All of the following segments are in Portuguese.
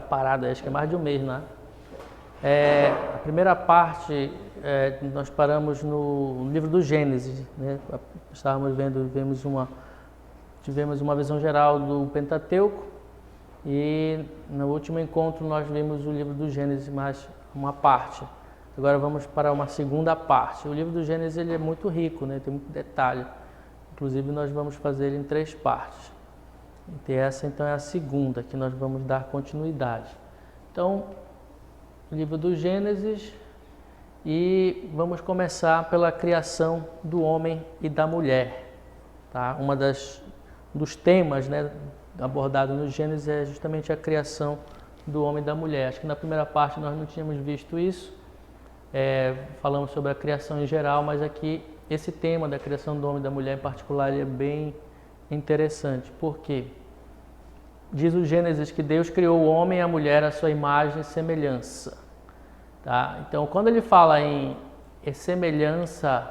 parada, acho que é mais de um mês, né? A primeira parte, nós paramos no livro do Gênesis, né? Tivemos uma visão geral do Pentateuco e no último encontro nós vimos o livro do Gênesis, mais uma parte. Agora vamos para uma segunda parte. O livro do Gênesis ele é muito rico, né? Tem muito detalhe. Inclusive nós vamos fazer ele em 3 partes. E essa então é a segunda que nós vamos dar continuidade. Então, livro do Gênesis, e vamos começar pela criação do homem e da mulher. Tá? Dos temas, né, abordados no Gênesis é justamente a criação do homem e da mulher. Acho que na primeira parte nós não tínhamos visto isso, falamos sobre a criação em geral, mas aqui esse tema da criação do homem e da mulher em particular é bem interessante. Por quê? Diz o Gênesis que Deus criou o homem e a mulher à sua imagem e semelhança. Tá? Então, quando ele fala em semelhança,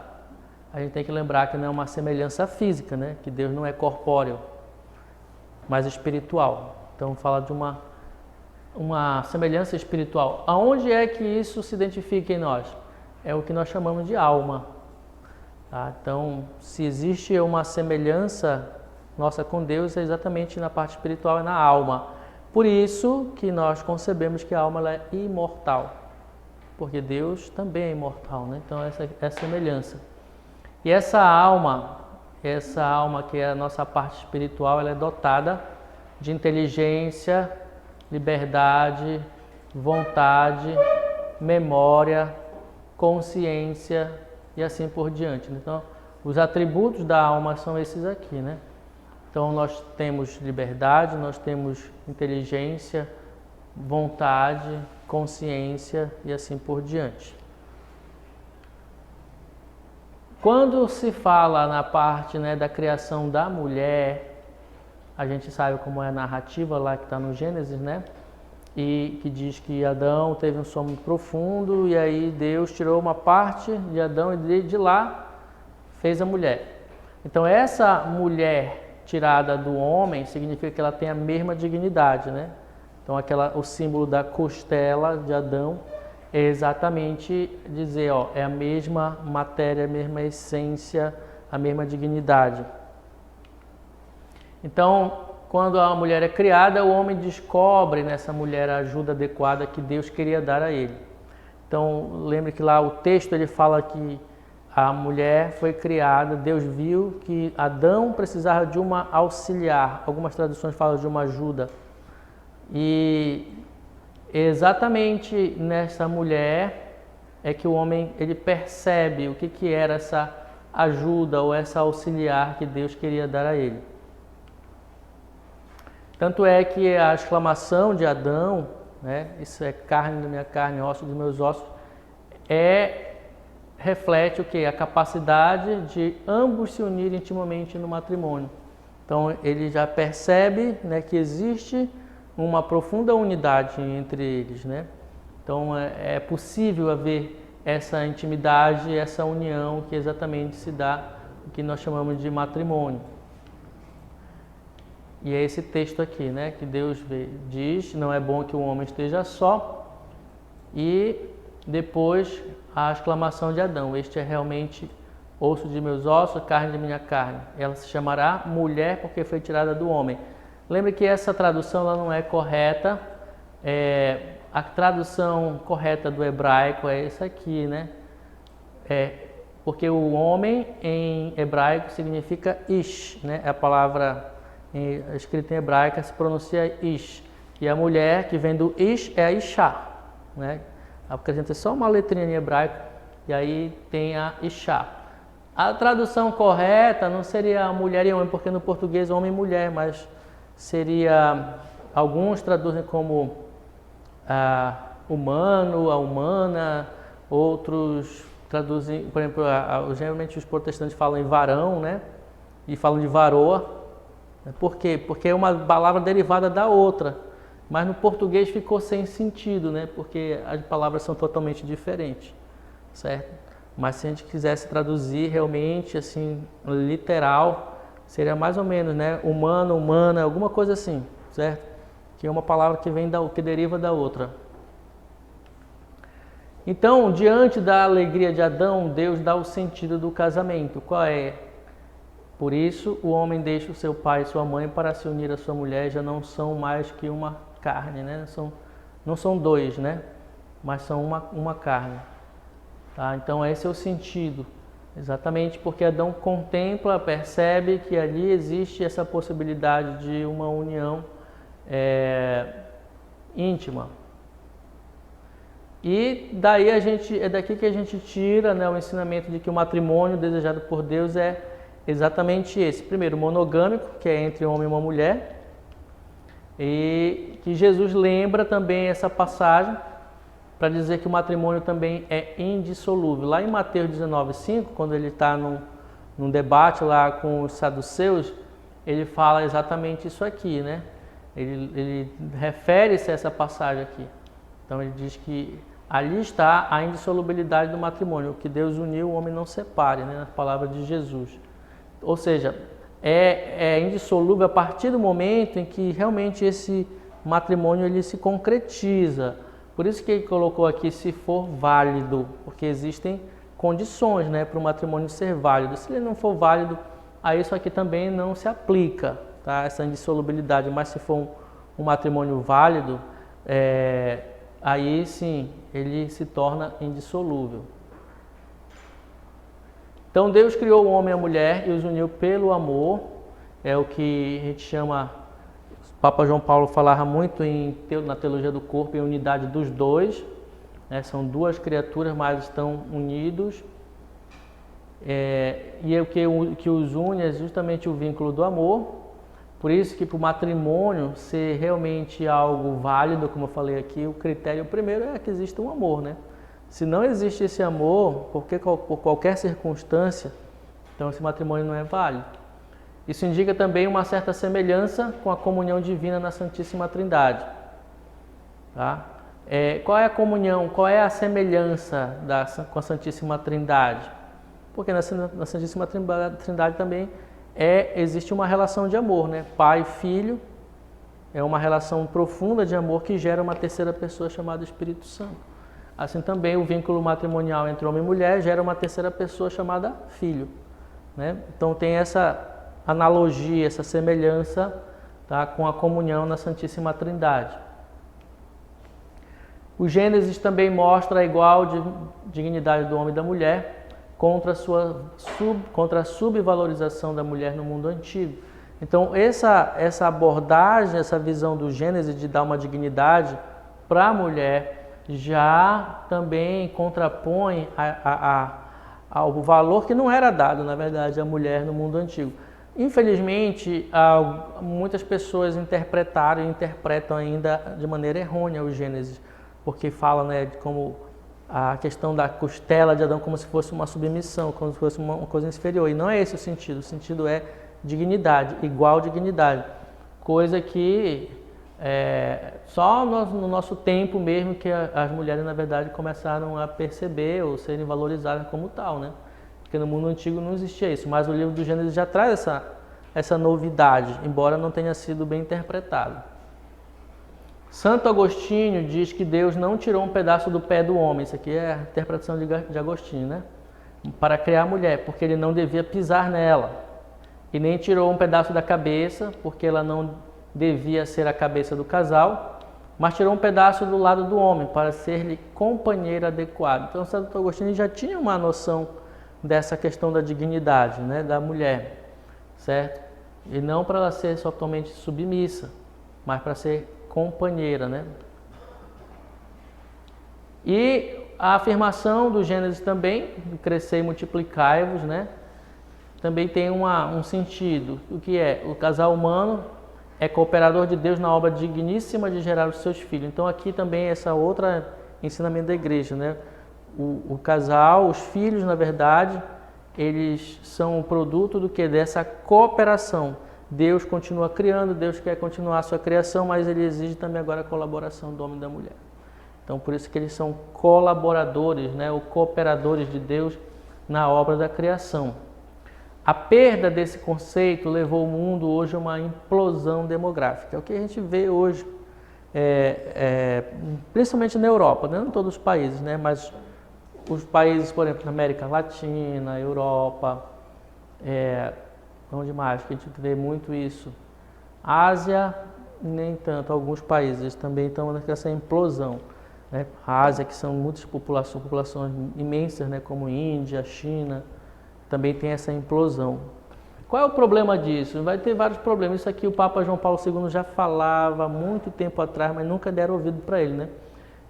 a gente tem que lembrar que não é uma semelhança física, né? Que Deus não é corpóreo, mas espiritual. Então, fala de uma semelhança espiritual. Aonde é que isso se identifica em nós? É o que nós chamamos de alma. Tá? Então, se existe uma semelhança nossa com Deus, é exatamente na parte espiritual e na alma. Por isso que nós concebemos que a alma ela é imortal, porque Deus também é imortal, né? Então essa é a semelhança. E essa alma que é a nossa parte espiritual, ela é dotada de inteligência, liberdade, vontade, memória, consciência e assim por diante. Então, os atributos da alma são esses aqui, né? Então, nós temos liberdade, nós temos inteligência, vontade, consciência e assim por diante. Quando se fala na parte, né, da criação da mulher, a gente sabe como é a narrativa lá que está no Gênesis, né? E que diz que Adão teve um sono profundo e aí Deus tirou uma parte de Adão e de lá fez a mulher. Então, essa mulher tirada do homem significa que ela tem a mesma dignidade, né? Então o símbolo da costela de Adão é exatamente dizer, é a mesma matéria, a mesma essência, a mesma dignidade. Então, quando a mulher é criada, o homem descobre nessa mulher a ajuda adequada que Deus queria dar a ele. Então, lembre que lá o texto ele fala que a mulher foi criada, Deus viu que Adão precisava de uma auxiliar. Algumas traduções falam de uma ajuda. E exatamente nessa mulher é que o homem ele percebe o que era essa ajuda ou essa auxiliar que Deus queria dar a ele. Tanto é que a exclamação de Adão, né, isso é carne da minha carne, osso dos meus ossos, reflete o que? A capacidade de ambos se unirem intimamente no matrimônio. Então ele já percebe, né, que existe uma profunda unidade entre eles, né? Então é possível haver essa intimidade, essa união que exatamente se dá o que nós chamamos de matrimônio. E é esse texto aqui, né, que Deus diz, não é bom que o homem esteja só, e depois a exclamação de Adão, este é realmente osso de meus ossos, carne de minha carne. Ela se chamará mulher porque foi tirada do homem. Lembre que essa tradução ela não é correta, a tradução correta do hebraico é essa aqui, né? Porque o homem em hebraico significa ish, né? A palavra escrita em hebraico se pronuncia ish. E a mulher que vem do ish é a isha, né? Acrescenta só uma letrinha em hebraico e aí tem a Ishá. A tradução correta não seria mulher e homem, porque no português homem e mulher, mas seria, alguns traduzem como humano, a humana, outros traduzem, por exemplo, geralmente os protestantes falam em varão, né? E falam de varoa. Por quê? Porque é uma palavra derivada da outra. Mas no português ficou sem sentido, né? Porque as palavras são totalmente diferentes, certo? Mas se a gente quisesse traduzir realmente, assim, literal, seria mais ou menos, né? Humano, humana, alguma coisa assim, certo? porque é uma palavra que deriva da outra. Então, diante da alegria de Adão, Deus dá o sentido do casamento. Qual é? Por isso, o homem deixa o seu pai e sua mãe para se unir à sua mulher, já não são mais que uma carne, né? Não são dois, né? Mas são uma carne. Tá? Então, esse é o sentido. Exatamente porque Adão contempla, percebe que ali existe essa possibilidade de uma união íntima. E daí é daqui que a gente tira, né, o ensinamento de que o matrimônio desejado por Deus é exatamente esse. Primeiro, monogâmico, que é entre um homem e uma mulher. E que Jesus lembra também essa passagem para dizer que o matrimônio também é indissolúvel. Lá em Mateus 19:5, quando ele está num debate lá com os saduceus, ele fala exatamente isso aqui, né? Ele refere-se a essa passagem aqui. Então ele diz que ali está a indissolubilidade do matrimônio. O que Deus uniu, o homem não separe, né? Na palavra de Jesus. Ou seja, é indissolúvel a partir do momento em que realmente esse matrimônio ele se concretiza. Por isso que ele colocou aqui se for válido, porque existem condições, né, para o matrimônio ser válido. Se ele não for válido, aí isso aqui também não se aplica, tá? Essa indissolubilidade. Mas se for um matrimônio válido, aí sim ele se torna indissolúvel. Então Deus criou o homem e a mulher e os uniu pelo amor. É o que a gente chama, o Papa João Paulo falava muito na teologia do corpo, em unidade dos dois. Né? São duas criaturas, mas estão unidos. E o que os une é justamente o vínculo do amor. Por isso que para o matrimônio ser realmente algo válido, como eu falei aqui, o critério primeiro é que exista um amor, né? Se não existe esse amor, por qualquer circunstância, então esse matrimônio não é válido. Isso indica também uma certa semelhança com a comunhão divina na Santíssima Trindade. Tá? Qual é a comunhão, qual é a semelhança com a Santíssima Trindade? Porque na Santíssima Trindade também existe uma relação de amor, né? Pai e filho, é uma relação profunda de amor que gera uma terceira pessoa chamada Espírito Santo. Assim também o vínculo matrimonial entre homem e mulher gera uma terceira pessoa chamada filho. Né? Então tem essa analogia, essa semelhança, tá, com a comunhão na Santíssima Trindade. O Gênesis também mostra a igual dignidade do homem e da mulher contra a subvalorização da mulher no mundo antigo. Então essa abordagem, essa visão do Gênesis de dar uma dignidade para a mulher já também contrapõe ao valor que não era dado, na verdade, à mulher no mundo antigo. Infelizmente, muitas pessoas interpretaram e interpretam ainda de maneira errônea o Gênesis, porque fala, né, de como a questão da costela de Adão como se fosse uma submissão, como se fosse uma coisa inferior. E não é esse o sentido é dignidade, igual dignidade. Coisa que só no nosso tempo mesmo que as mulheres, na verdade, começaram a perceber ou serem valorizadas como tal, né? Porque no mundo antigo não existia isso, mas o livro do Gênesis já traz essa novidade, embora não tenha sido bem interpretado. Santo Agostinho diz que Deus não tirou um pedaço do pé do homem, isso aqui é a interpretação de Agostinho, né? Para criar a mulher, porque ele não devia pisar nela. E nem tirou um pedaço da cabeça, porque ela não devia ser a cabeça do casal, mas tirou um pedaço do lado do homem, para ser-lhe companheiro adequado. Então Santo Agostinho já tinha uma noção dessa questão da dignidade, né, da mulher, certo? E não para ela ser totalmente submissa, mas para ser companheira, né? E a afirmação do Gênesis também, crescer e multiplicai-vos, né? Também tem um sentido. O que é? O casal humano é cooperador de Deus na obra digníssima de gerar os seus filhos. Então aqui também essa outra ensinamento da igreja, né? O casal, os filhos, na verdade, eles são o produto do que? Dessa cooperação. Deus continua criando, Deus quer continuar a sua criação, mas ele exige também agora a colaboração do homem e da mulher. Então por isso que eles são colaboradores, né? Ou cooperadores de Deus na obra da criação. A perda desse conceito levou o mundo hoje a uma implosão demográfica. É o que a gente vê hoje, principalmente na Europa, não em todos os países, né? Mas os países, por exemplo, na América Latina, Europa, onde mais que a gente vê muito isso? Ásia, nem tanto, alguns países também estão nessa implosão, né? A Ásia, que são muitas populações imensas, né? Como Índia, China, também tem essa implosão. Qual é o problema disso? Vai ter vários problemas. Isso aqui o Papa João Paulo II já falava há muito tempo atrás, mas nunca deram ouvido para ele, né?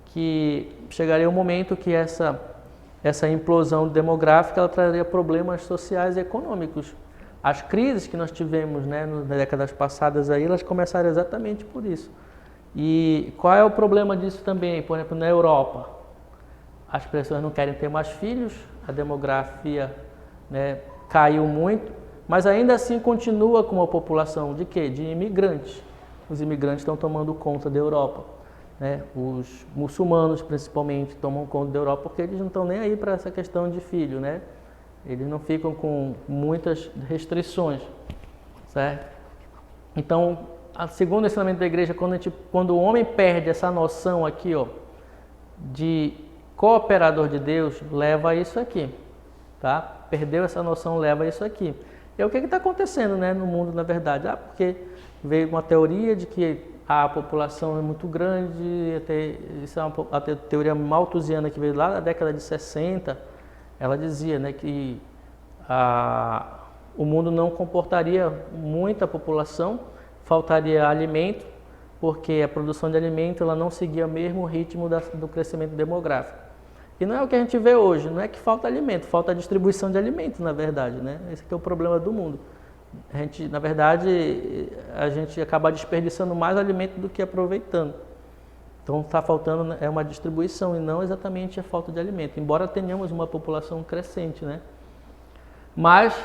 Que chegaria um momento que essa implosão demográfica ela traria problemas sociais e econômicos. As crises que nós tivemos, né, nas décadas passadas aí, elas começaram exatamente por isso. E qual é o problema disso também? Por exemplo, na Europa, as pessoas não querem ter mais filhos, a demografia, né, caiu muito, mas ainda assim continua com uma população de quê? De imigrantes. Os imigrantes estão tomando conta da Europa, né? Os muçulmanos, principalmente, tomam conta da Europa porque eles não estão nem aí para essa questão de filho, né? Eles não ficam com muitas restrições, certo? Então, segundo o ensinamento da igreja, quando o homem perde essa noção aqui, ó, de cooperador de Deus, leva a isso aqui, tá? Perdeu essa noção, leva a isso aqui. E é o que está acontecendo, né, no mundo, na verdade? Porque veio uma teoria de que a população é muito grande, isso é a teoria malthusiana que veio lá da década de 60, ela dizia, né, que o mundo não comportaria muita população, faltaria alimento, porque a produção de alimento ela não seguia o mesmo ritmo do crescimento demográfico. E não é o que a gente vê hoje, não é que falta alimento, falta a distribuição de alimentos, na verdade, né? Esse aqui é o problema do mundo. Na verdade, a gente acaba desperdiçando mais alimento do que aproveitando. Então está faltando uma distribuição e não exatamente a falta de alimento, embora tenhamos uma população crescente, né? Mas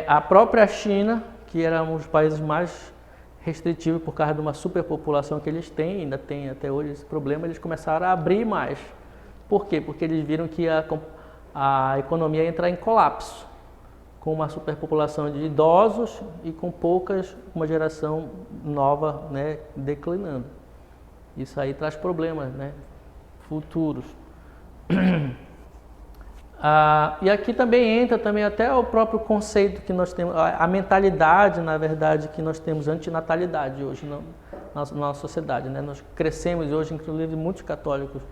a própria China, que era um dos países mais restritivos por causa de uma superpopulação que eles têm, ainda tem até hoje esse problema, eles começaram a abrir mais. Por quê? Porque eles viram que a economia ia entrar em colapso, com uma superpopulação de idosos e com uma geração nova, né, declinando. Isso aí traz problemas, né, futuros. E aqui também entra até o próprio conceito que nós temos, a mentalidade, na verdade, que nós temos antinatalidade hoje na nossa sociedade, né? Nós crescemos hoje, inclusive muitos católicos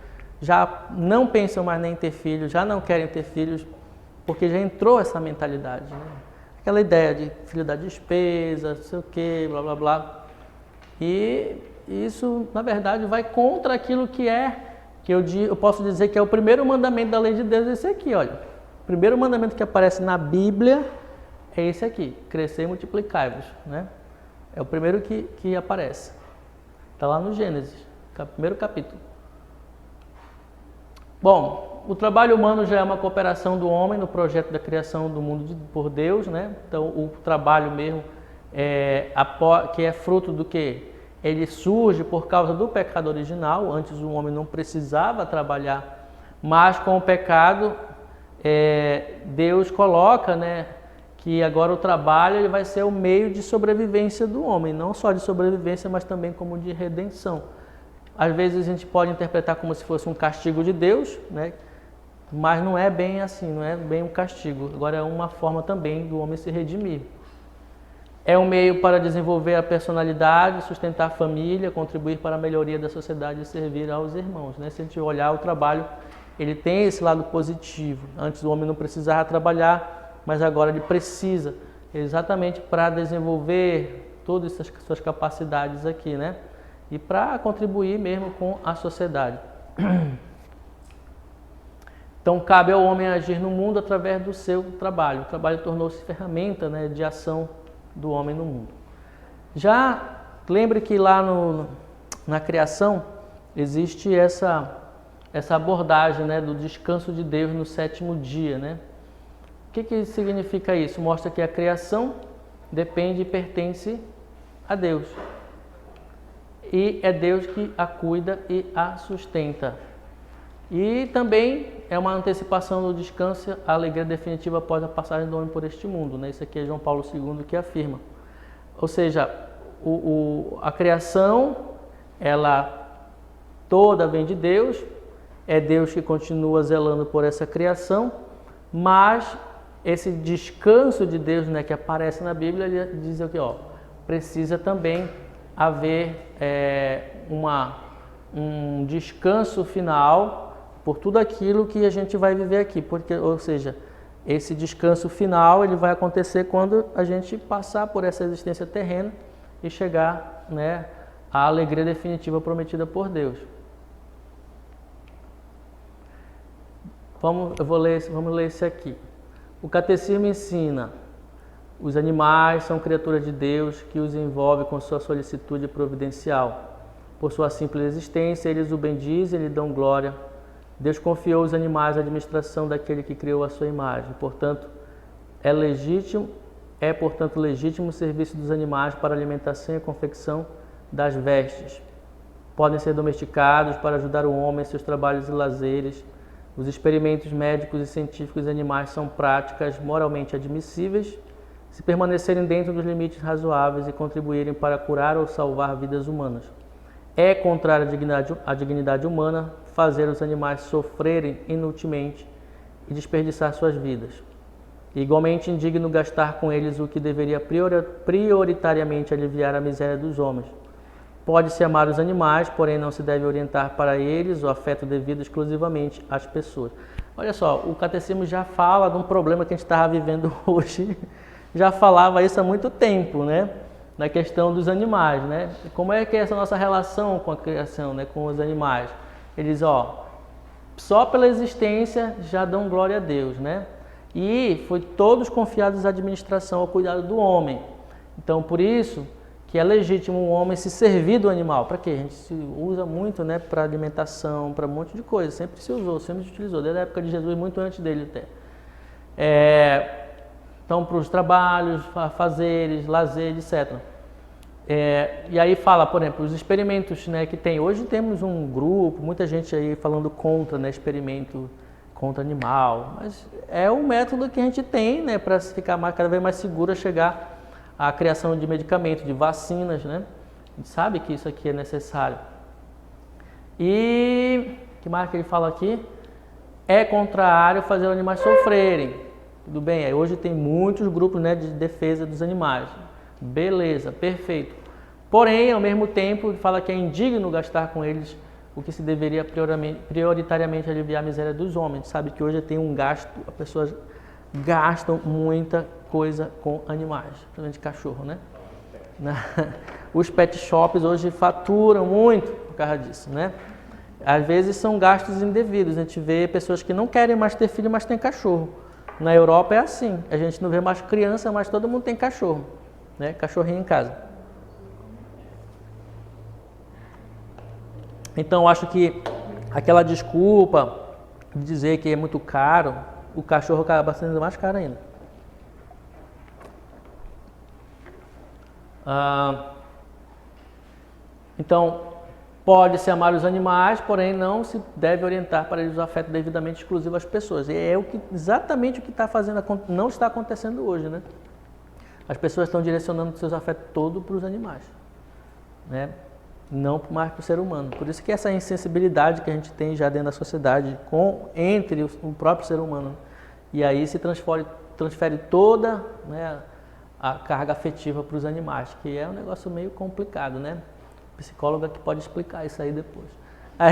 já não pensam mais nem em ter filhos, já não querem ter filhos, porque já entrou essa mentalidade, né? Aquela ideia de filho da despesa, não sei o quê, blá blá blá. E isso, na verdade, vai contra aquilo que eu posso dizer que é o primeiro mandamento da lei de Deus, esse aqui, olha. O primeiro mandamento que aparece na Bíblia é esse aqui, crescer e multiplicai-vos, né? É o primeiro que aparece. Está lá no Gênesis, primeiro capítulo. Bom, o trabalho humano já é uma cooperação do homem no projeto da criação do mundo por Deus, né? Então, o trabalho mesmo que é fruto do quê? Ele surge por causa do pecado original. Antes o homem não precisava trabalhar, mas com o pecado Deus coloca, né, que agora o trabalho ele vai ser o meio de sobrevivência do homem, não só de sobrevivência, mas também como de redenção. Às vezes a gente pode interpretar como se fosse um castigo de Deus, né? Mas não é bem assim, não é bem um castigo. Agora é uma forma também do homem se redimir. É um meio para desenvolver a personalidade, sustentar a família, contribuir para a melhoria da sociedade e servir aos irmãos, né? Se a gente olhar o trabalho, ele tem esse lado positivo. Antes o homem não precisava trabalhar, mas agora ele precisa, exatamente para desenvolver todas essas suas capacidades aqui, né? E para contribuir mesmo com a sociedade. Então, cabe ao homem agir no mundo através do seu trabalho. O trabalho tornou-se ferramenta, né, de ação do homem no mundo. Já lembre que lá na criação existe essa abordagem, né, do descanso de Deus no sétimo dia, né? O que significa isso? Mostra que a criação depende e pertence a Deus. E é Deus que a cuida e a sustenta. E também é uma antecipação do descanso, a alegria definitiva após a passagem do homem por este mundo, né? Isso aqui é João Paulo II que afirma. Ou seja, a criação, ela toda vem de Deus, é Deus que continua zelando por essa criação, mas esse descanso de Deus, né, que aparece na Bíblia, ele diz aqui, ó, precisa também haver um descanso final por tudo aquilo que a gente vai viver aqui, porque, ou seja, esse descanso final ele vai acontecer quando a gente passar por essa existência terrena e chegar, né, à alegria definitiva prometida por Deus. Vamos ler esse aqui. O Catecismo ensina: os animais são criaturas de Deus que os envolve com sua solicitude providencial. Por sua simples existência, eles o bendizem e lhe dão glória. Deus confiou os animais à administração daquele que criou a sua imagem. Portanto, portanto legítimo o serviço dos animais para a alimentação e a confecção das vestes. Podem ser domesticados para ajudar o homem em seus trabalhos e lazeres. Os experimentos médicos e científicos de animais são práticas moralmente admissíveis, se permanecerem dentro dos limites razoáveis e contribuírem para curar ou salvar vidas humanas. É contrário à dignidade humana fazer os animais sofrerem inutilmente e desperdiçar suas vidas. Igualmente indigno gastar com eles o que deveria prioritariamente aliviar a miséria dos homens. Pode-se amar os animais, porém não se deve orientar para eles o afeto devido exclusivamente às pessoas. Olha só, o Catecismo já fala de um problema que a gente estava vivendo hoje, já falava isso há muito tempo, né? Na questão dos animais, né? Como é que é essa nossa relação com a criação, né? Com os animais? Eles, só pela existência já dão glória a Deus, né? E foi todos confiados à administração, ao cuidado do homem. Então, por isso que é legítimo o homem se servir do animal. Para quê? A gente se usa muito, né, para alimentação, para um monte de coisa. Sempre se usou, sempre se utilizou, desde a época de Jesus, muito antes dele até. Então, para os trabalhos, fazeres, lazer, etc. E aí fala, por exemplo, os experimentos, né, que tem. Hoje temos um grupo, muita gente aí falando contra, né, experimento contra animal. Mas é um método que a gente tem, né, para ficar cada vez mais seguro a chegar à criação de medicamentos, de vacinas, né? A gente sabe que isso aqui é necessário. E o que mais que ele fala aqui? É contrário fazer os animais sofrerem. Tudo bem, hoje tem muitos grupos, né, de defesa dos animais. Beleza, perfeito. Porém, ao mesmo tempo, ele fala que é indigno gastar com eles o que se deveria prioritariamente aliviar a miséria dos homens. A gente sabe que hoje tem um gasto, as pessoas gastam muita coisa com animais, principalmente cachorro, né? Os pet shops hoje faturam muito por causa disso, né? Às vezes são gastos indevidos. A gente vê pessoas que não querem mais ter filho, mas tem cachorro. Na Europa é assim. A gente não vê mais criança, mas todo mundo tem cachorro, né? Cachorrinho em casa. Então, eu acho que aquela desculpa de dizer que é muito caro, o cachorro acaba sendo mais caro ainda. Então, pode-se amar os animais, porém não se deve orientar para eles o afeto devidamente exclusivo às pessoas. E é exatamente o que está fazendo, não está acontecendo hoje, né? As pessoas estão direcionando seus afetos todos para os animais, né? Não mais para o ser humano. Por isso que essa insensibilidade que a gente tem já dentro da sociedade entre o próprio ser humano. E aí se transfere toda, né, a carga afetiva para os animais, que é um negócio meio complicado, né? Psicóloga que pode explicar isso aí depois. A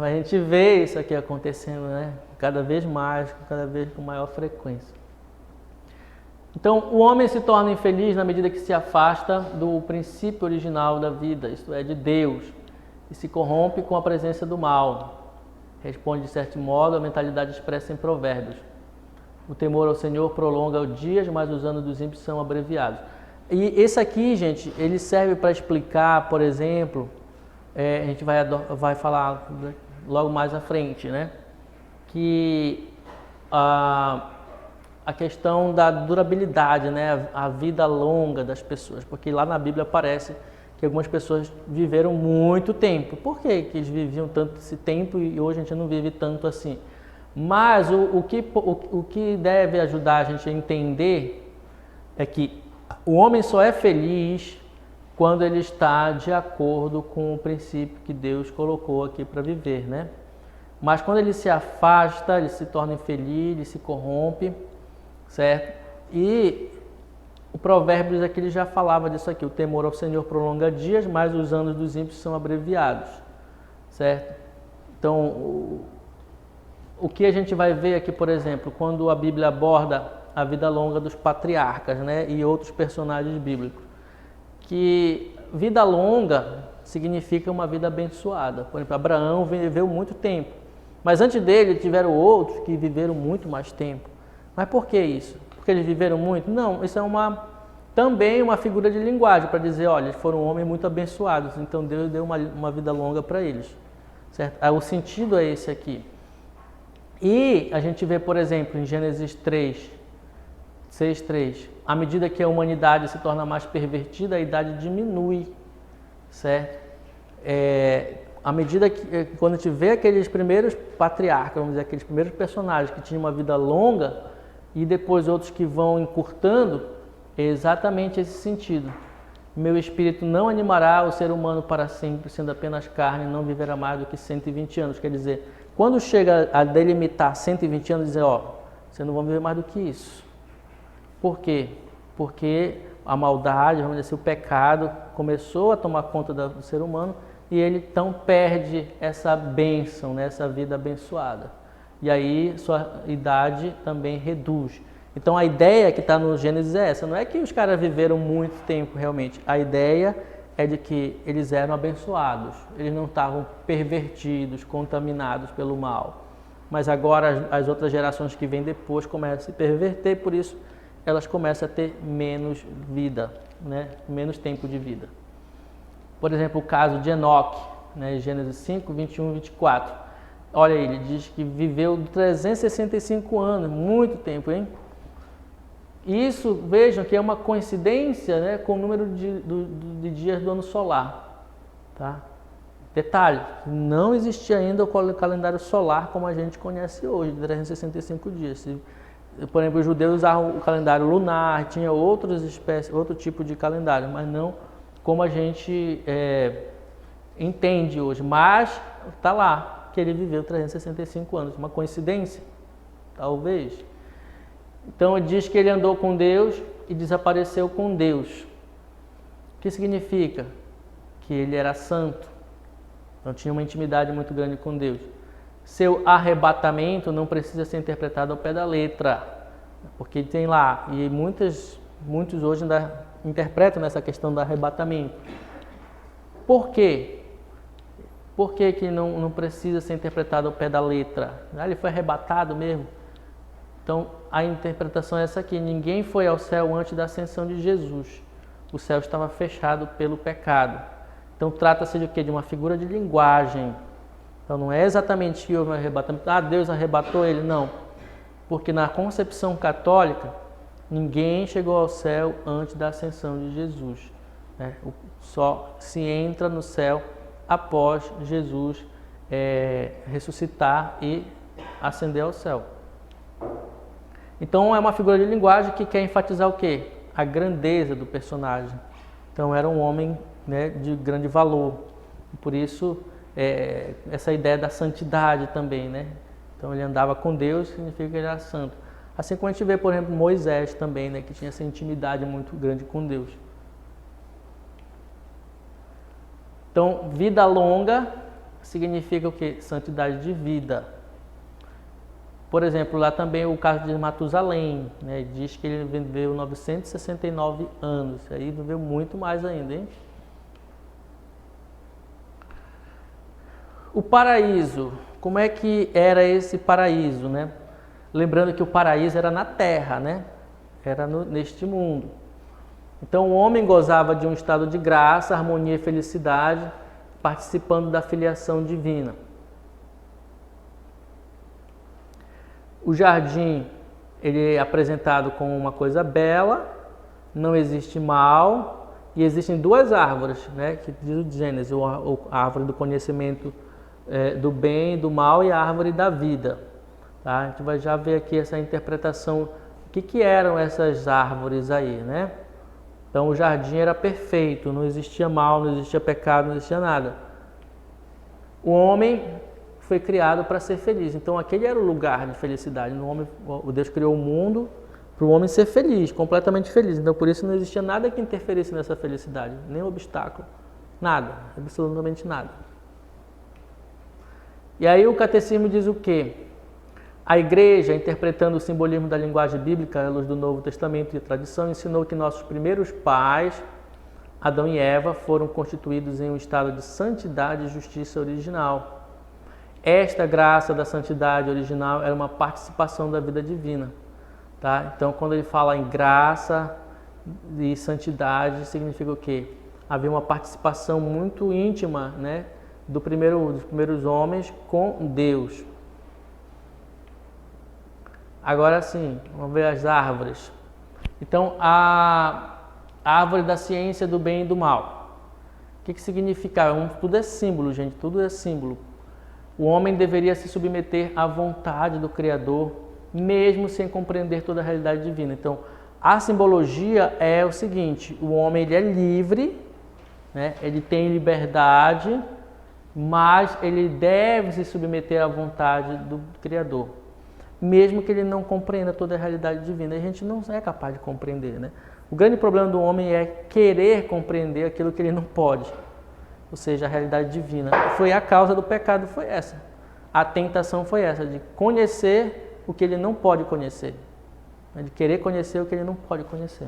gente vê isso aqui acontecendo, né? Cada vez mais, cada vez com maior frequência. Então, o homem se torna infeliz na medida que se afasta do princípio original da vida, isto é, de Deus, e se corrompe com a presença do mal. Responde, de certo modo, a mentalidade expressa em Provérbios. O temor ao Senhor prolonga os dias, mas os anos dos ímpios são abreviados. E esse aqui, gente, ele serve para explicar, por exemplo, a gente vai falar logo mais à frente, né? Que a questão da durabilidade, né? A vida longa das pessoas, porque lá na Bíblia aparece que algumas pessoas viveram muito tempo. Por que que eles viviam tanto esse tempo e hoje a gente não vive tanto assim? Mas o que deve ajudar a gente a entender é que o homem só é feliz quando ele está de acordo com o princípio que Deus colocou aqui para viver, né? Mas quando ele se afasta, ele se torna infeliz, ele se corrompe, certo? E o Provérbios aqui ele já falava disso aqui, o temor ao Senhor prolonga dias, mas os anos dos ímpios são abreviados, certo? Então, o que a gente vai ver aqui, por exemplo, quando a Bíblia aborda a vida longa dos patriarcas, né, e outros personagens bíblicos, que vida longa significa uma vida abençoada. Por exemplo, Abraão viveu muito tempo, mas antes dele tiveram outros que viveram muito mais tempo. Mas por que isso? Porque eles viveram muito? Não, isso é também uma figura de linguagem para dizer, olha, eles foram homens muito abençoados, então Deus deu uma vida longa para eles, certo? O sentido é esse aqui. E a gente vê, por exemplo, em Gênesis 6:3, à medida que a humanidade se torna mais pervertida, a idade diminui, certo? À medida que, quando a gente vê aqueles primeiros patriarcas, vamos dizer, aqueles primeiros personagens que tinham uma vida longa e depois outros que vão encurtando, é exatamente esse sentido. Meu espírito não animará o ser humano para sempre, sendo apenas carne, não viverá mais do que 120 anos. Quer dizer, quando chega a delimitar 120 anos, dizer, ó, você não vai viver mais do que isso. Por quê? Porque a maldade, vamos dizer assim, o pecado começou a tomar conta do ser humano e ele então perde essa bênção, né, essa vida abençoada. E aí sua idade também reduz. Então a ideia que está no Gênesis é essa, não é que os caras viveram muito tempo realmente, a ideia é de que eles eram abençoados, eles não estavam pervertidos, contaminados pelo mal. Mas agora as outras gerações que vêm depois começam a se perverter, por isso elas começam a ter menos vida, né? Menos tempo de vida. Por exemplo, o caso de Enoque, né? Gênesis 5, 21 e 24. Olha, ele diz que viveu 365 anos, muito tempo, hein? Isso, vejam que é uma coincidência, né, com o número de dias do ano solar. Tá? Detalhe, não existia ainda o calendário solar como a gente conhece hoje, de 365 dias. Por exemplo, os judeus usavam o calendário lunar, tinha outras espécies, outro tipo de calendário, mas não como a gente entende hoje. Mas está lá, que ele viveu 365 anos. Uma coincidência? Talvez. Então ele diz que ele andou com Deus e desapareceu com Deus. O que significa? Que ele era santo. Então tinha uma intimidade muito grande com Deus. Seu arrebatamento não precisa ser interpretado ao pé da letra, porque tem lá, e muitos hoje ainda interpretam nessa questão do arrebatamento. Por quê? Por que não precisa ser interpretado ao pé da letra? Ele foi arrebatado mesmo. Então, a interpretação é essa aqui, ninguém foi ao céu antes da ascensão de Jesus. O céu estava fechado pelo pecado. Então, trata-se de quê? De uma figura de linguagem. Então, não é exatamente que houve um arrebatamento. Deus arrebatou ele. Não. Porque na concepção católica, ninguém chegou ao céu antes da ascensão de Jesus. Né? Só se entra no céu após Jesus ressuscitar e ascender ao céu. Então é uma figura de linguagem que quer enfatizar o quê? A grandeza do personagem. Então era um homem, né, de grande valor. Por isso essa ideia da santidade também, né? Então ele andava com Deus, significa que ele era santo. Assim como a gente vê, por exemplo, Moisés também, né, que tinha essa intimidade muito grande com Deus. Então, vida longa significa o quê? Santidade de vida. Por exemplo, lá também o caso de Matusalém, né? Diz que ele viveu 969 anos, aí viveu muito mais ainda, hein? O paraíso, como é que era esse paraíso, né? Lembrando que o paraíso era na terra, né? Era neste mundo. Então o homem gozava de um estado de graça, harmonia e felicidade, participando da filiação divina. O jardim, ele é apresentado como uma coisa bela, não existe mal, e existem duas árvores, né, que diz o Gênesis, a árvore do conhecimento do bem e do mal e a árvore da vida. Tá? A gente vai já ver aqui essa interpretação, o que eram essas árvores aí, né? Então o jardim era perfeito, não existia mal, não existia pecado, não existia nada. O homem foi criado para ser feliz, então aquele era o lugar de felicidade. O Deus criou o mundo para o homem ser feliz, completamente feliz. Então por isso não existia nada que interferisse nessa felicidade, nem obstáculo, nada, absolutamente nada. E aí o catecismo diz o quê? A igreja, interpretando o simbolismo da linguagem bíblica à luz do Novo Testamento e tradição, ensinou que nossos primeiros pais, Adão e Eva, foram constituídos em um estado de santidade e justiça original. Esta graça da santidade original era uma participação da vida divina. Tá? Então, quando ele fala em graça e santidade, significa o quê? Havia uma participação muito íntima, né, dos primeiros homens com Deus. Agora sim, vamos ver as árvores. Então, a árvore da ciência do bem e do mal. O que significa? Tudo é símbolo, gente, tudo é símbolo. O homem deveria se submeter à vontade do Criador, mesmo sem compreender toda a realidade divina. Então, a simbologia é o seguinte: o homem ele é livre, né? Ele tem liberdade, mas ele deve se submeter à vontade do Criador, mesmo que ele não compreenda toda a realidade divina. A gente não é capaz de compreender, né? O grande problema do homem é querer compreender aquilo que ele não pode, ou seja, a realidade divina. Foi a causa do pecado, foi essa. A tentação foi essa, de conhecer o que ele não pode conhecer, de querer conhecer o que ele não pode conhecer,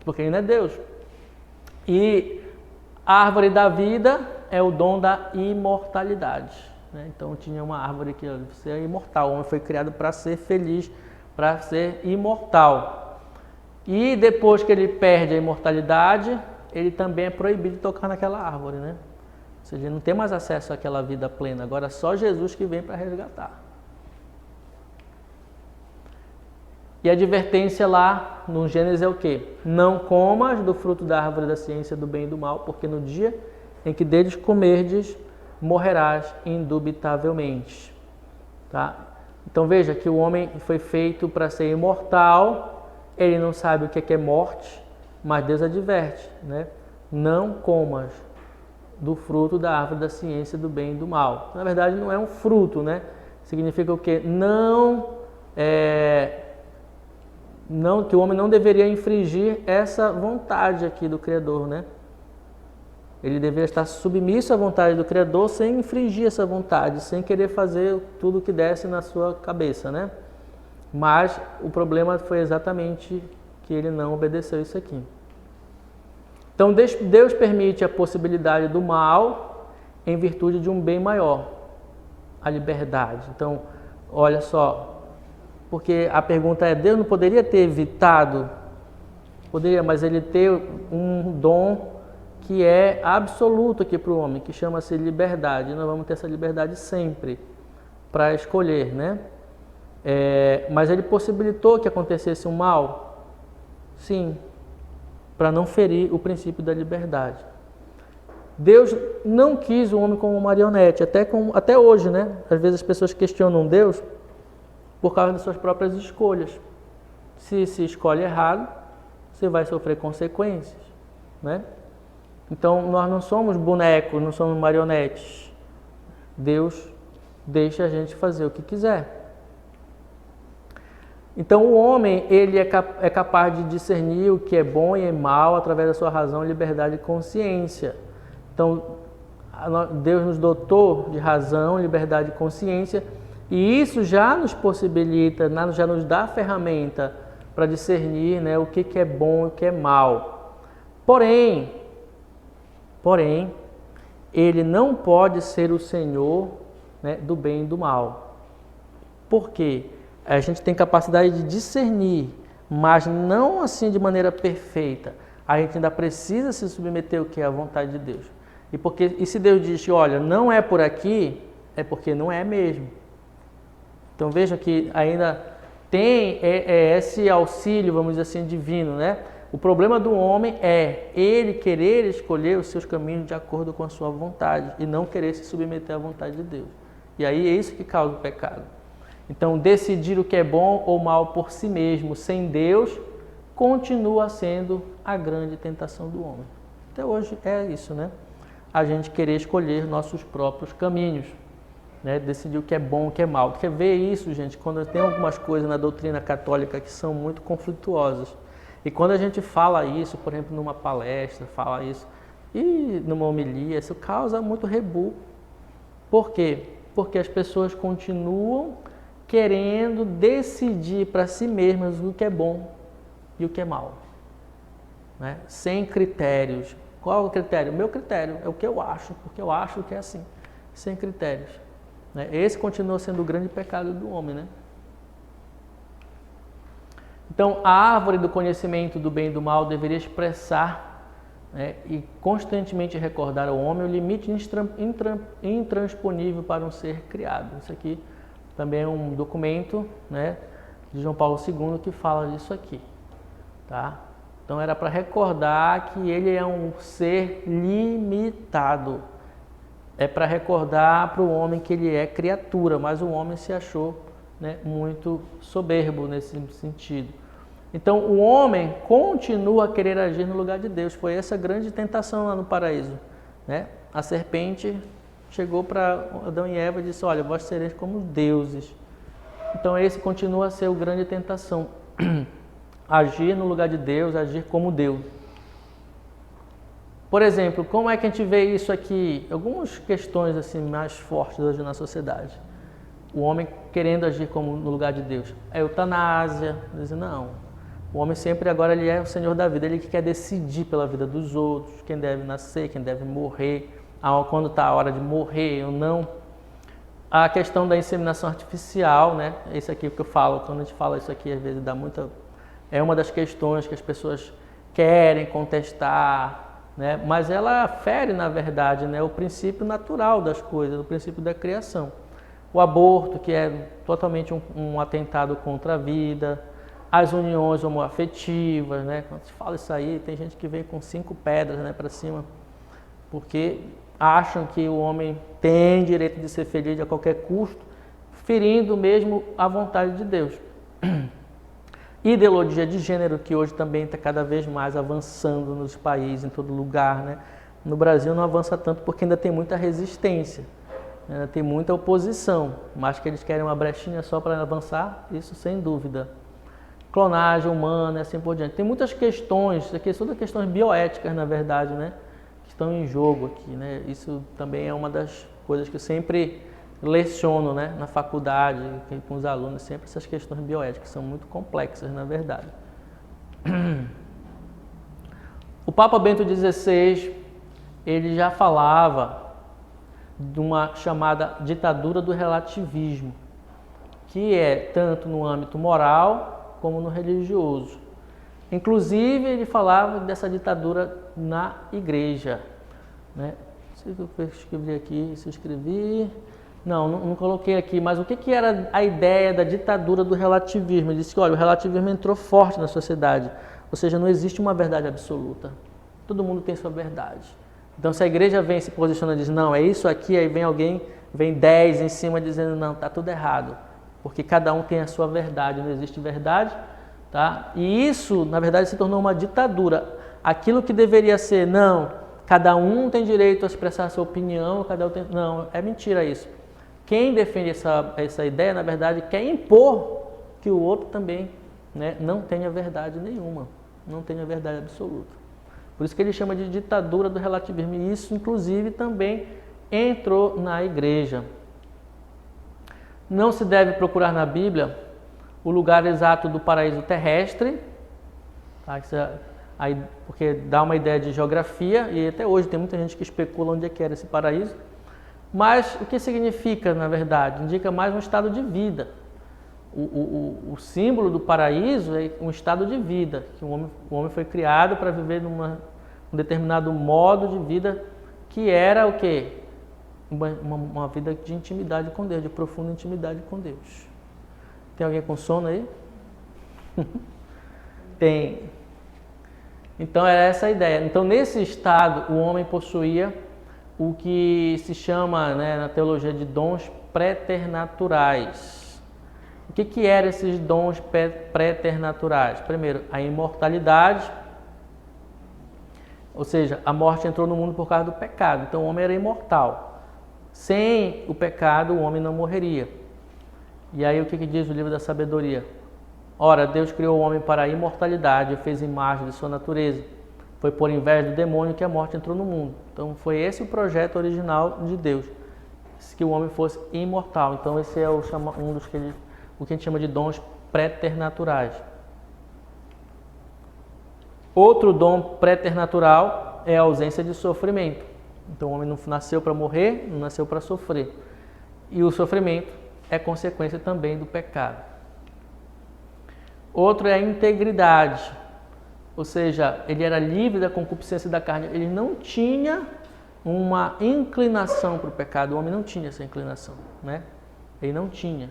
porque ele não é Deus. E a árvore da vida é o dom da imortalidade. Então tinha uma árvore que você é imortal, o homem foi criado para ser feliz, para ser imortal. E depois que ele perde a imortalidade, ele também é proibido de tocar naquela árvore, né? Ou seja, ele não tem mais acesso àquela vida plena, agora só Jesus que vem para resgatar. E a advertência lá no Gênesis é o quê? Não comas do fruto da árvore da ciência do bem e do mal, porque no dia em que deles comerdes, morrerás indubitavelmente. Tá? Então veja que o homem foi feito para ser imortal, ele não sabe o que é morte, mas Deus adverte, né? Não comas do fruto da árvore da ciência do bem e do mal. Na verdade não é um fruto, né? Significa o quê? Que o homem não deveria infringir essa vontade aqui do Criador, né? Ele deveria estar submisso à vontade do Criador sem infringir essa vontade, sem querer fazer tudo o que desce na sua cabeça, né? Mas o problema foi exatamente que ele não obedeceu isso aqui. Então Deus permite a possibilidade do mal em virtude de um bem maior, a liberdade. Então, olha só, porque a pergunta é, Deus não poderia ter evitado? Poderia, mas ele tem um dom que é absoluto aqui para o homem, que chama-se liberdade. Nós vamos ter essa liberdade sempre para escolher, né? Mas ele possibilitou que acontecesse um mal? Sim, para não ferir o princípio da liberdade. Deus não quis o homem como marionete, até hoje, né? Às vezes as pessoas questionam Deus por causa de suas próprias escolhas. Se escolhe errado, você vai sofrer consequências, né? Então, nós não somos bonecos, não somos marionetes. Deus deixa a gente fazer o que quiser. Então, o homem ele é capaz de discernir o que é bom e é mal através da sua razão, liberdade e consciência. Então, Deus nos dotou de razão, liberdade e consciência, e isso já nos possibilita, já nos dá a ferramenta para discernir, né, o que é bom e o que é mal. Porém, ele não pode ser o Senhor, né, do bem e do mal. Por quê? A gente tem capacidade de discernir, mas não assim de maneira perfeita. A gente ainda precisa se submeter ao que é a vontade de Deus. E se Deus diz, olha, não é por aqui, é porque não é mesmo. Então veja que ainda tem esse auxílio, vamos dizer assim, divino, né? O problema do homem é ele querer escolher os seus caminhos de acordo com a sua vontade e não querer se submeter à vontade de Deus. E aí é isso que causa o pecado. Então, decidir o que é bom ou mal por si mesmo, sem Deus, continua sendo a grande tentação do homem. Até hoje é isso, né? A gente querer escolher nossos próprios caminhos, né? Decidir o que é bom, o que é mal. Quer ver isso, gente, quando tem algumas coisas na doutrina católica que são muito conflituosas. E quando a gente fala isso, por exemplo, numa palestra, fala isso, e numa homilia, isso causa muito rebu. Por quê? Porque as pessoas continuam querendo decidir para si mesmas o que é bom e o que é mal, né? Sem critérios. Qual é o critério? O meu critério é o que eu acho, porque eu acho que é assim, sem critérios, né? Esse continua sendo o grande pecado do homem, né? Então, a árvore do conhecimento do bem e do mal deveria expressar, né, e constantemente recordar ao homem o limite intransponível para um ser criado. Isso aqui também é um documento, né, de João Paulo II que fala disso aqui, tá? Então era para recordar que ele é um ser limitado. É para recordar para o homem que ele é criatura, mas o homem se achou, né, muito soberbo nesse sentido. Então o homem continua a querer agir no lugar de Deus. Foi essa grande tentação lá no paraíso, né? A serpente chegou para Adão e Eva e disse: olha, vós sereis como deuses. Então esse continua a ser a grande tentação. Agir no lugar de Deus, agir como Deus. Por exemplo, como é que a gente vê isso aqui? Algumas questões assim mais fortes hoje na sociedade. O homem querendo agir como no lugar de Deus. A eutanásia, dizendo não. O homem sempre agora ele é o Senhor da vida, ele que quer decidir pela vida dos outros, quem deve nascer, quem deve morrer, quando está a hora de morrer ou não. A questão da inseminação artificial, né? Isso aqui que eu falo, quando a gente fala isso aqui, às vezes dá muita... É uma das questões que as pessoas querem contestar, né? Mas ela fere, na verdade, né, o princípio natural das coisas, o princípio da criação. O aborto, que é totalmente um atentado contra a vida, as uniões homoafetivas, né? Quando se fala isso aí, tem gente que vem com 5 pedras, né, para cima, porque acham que o homem tem direito de ser feliz a qualquer custo, ferindo mesmo a vontade de Deus. Ideologia de gênero, que hoje também está cada vez mais avançando nos países, em todo lugar, né? No Brasil não avança tanto porque ainda tem muita resistência, ainda tem muita oposição, mas que eles querem uma brechinha só para avançar, isso sem dúvida. Clonagem humana e assim por diante. Tem muitas questões, isso aqui são todas questões bioéticas, na verdade, né, que estão em jogo aqui, né? Isso também é uma das coisas que eu sempre leciono, né, na faculdade, com os alunos, sempre essas questões bioéticas, são muito complexas, na verdade. O Papa Bento XVI, ele já falava de uma chamada ditadura do relativismo, que é tanto no âmbito moral como no religioso. Inclusive, ele falava dessa ditadura na igreja, né? Se eu escrevi aqui, se eu escrevi... Não coloquei aqui, mas o que era a ideia da ditadura do relativismo? Ele disse que, olha, o relativismo entrou forte na sociedade, ou seja, não existe uma verdade absoluta. Todo mundo tem sua verdade. Então, se a igreja vem se posiciona e diz, não, é isso aqui, aí vem alguém, vem 10 em cima dizendo, não, está tudo errado. Porque cada um tem a sua verdade, não existe verdade, tá? E isso, na verdade, se tornou uma ditadura. Aquilo que deveria ser, não, cada um tem direito a expressar a sua opinião, cada um tem... Não, é mentira isso. Quem defende essa ideia, na verdade, quer impor que o outro também, né, não tenha verdade nenhuma, não tenha verdade absoluta. Por isso que ele chama de ditadura do relativismo. E isso, inclusive, também entrou na igreja. Não se deve procurar na Bíblia o lugar exato do paraíso terrestre, tá? Porque dá uma ideia de geografia, e até hoje tem muita gente que especula onde é que era esse paraíso. Mas o que significa, na verdade? Indica mais um estado de vida. O símbolo do paraíso é um estado de vida, que o homem foi criado para viver um determinado modo de vida, que era o quê? Uma vida de intimidade com Deus, de profunda intimidade com Deus. Tem alguém com sono aí? Tem. Então era essa a ideia. Então nesse estado o homem possuía o que se chama, né, na teologia de dons preternaturais. O que eram esses dons préternaturais? Primeiro, a imortalidade, ou seja, a morte entrou no mundo por causa do pecado, então o homem era imortal. Sem o pecado, o homem não morreria. E aí o que diz o livro da sabedoria? Ora, Deus criou o homem para a imortalidade e fez imagem de sua natureza. Foi por inveja do demônio que a morte entrou no mundo. Então foi esse o projeto original de Deus, que o homem fosse imortal. Então esse é um dos que o que a gente chama de dons préternaturais. Outro dom préternatural é a ausência de sofrimento. Então o homem não nasceu para morrer, não nasceu para sofrer. E o sofrimento é consequência também do pecado. Outro é a integridade, ou seja, ele era livre da concupiscência da carne, ele não tinha uma inclinação para o pecado, o homem não tinha essa inclinação, né? Ele não tinha.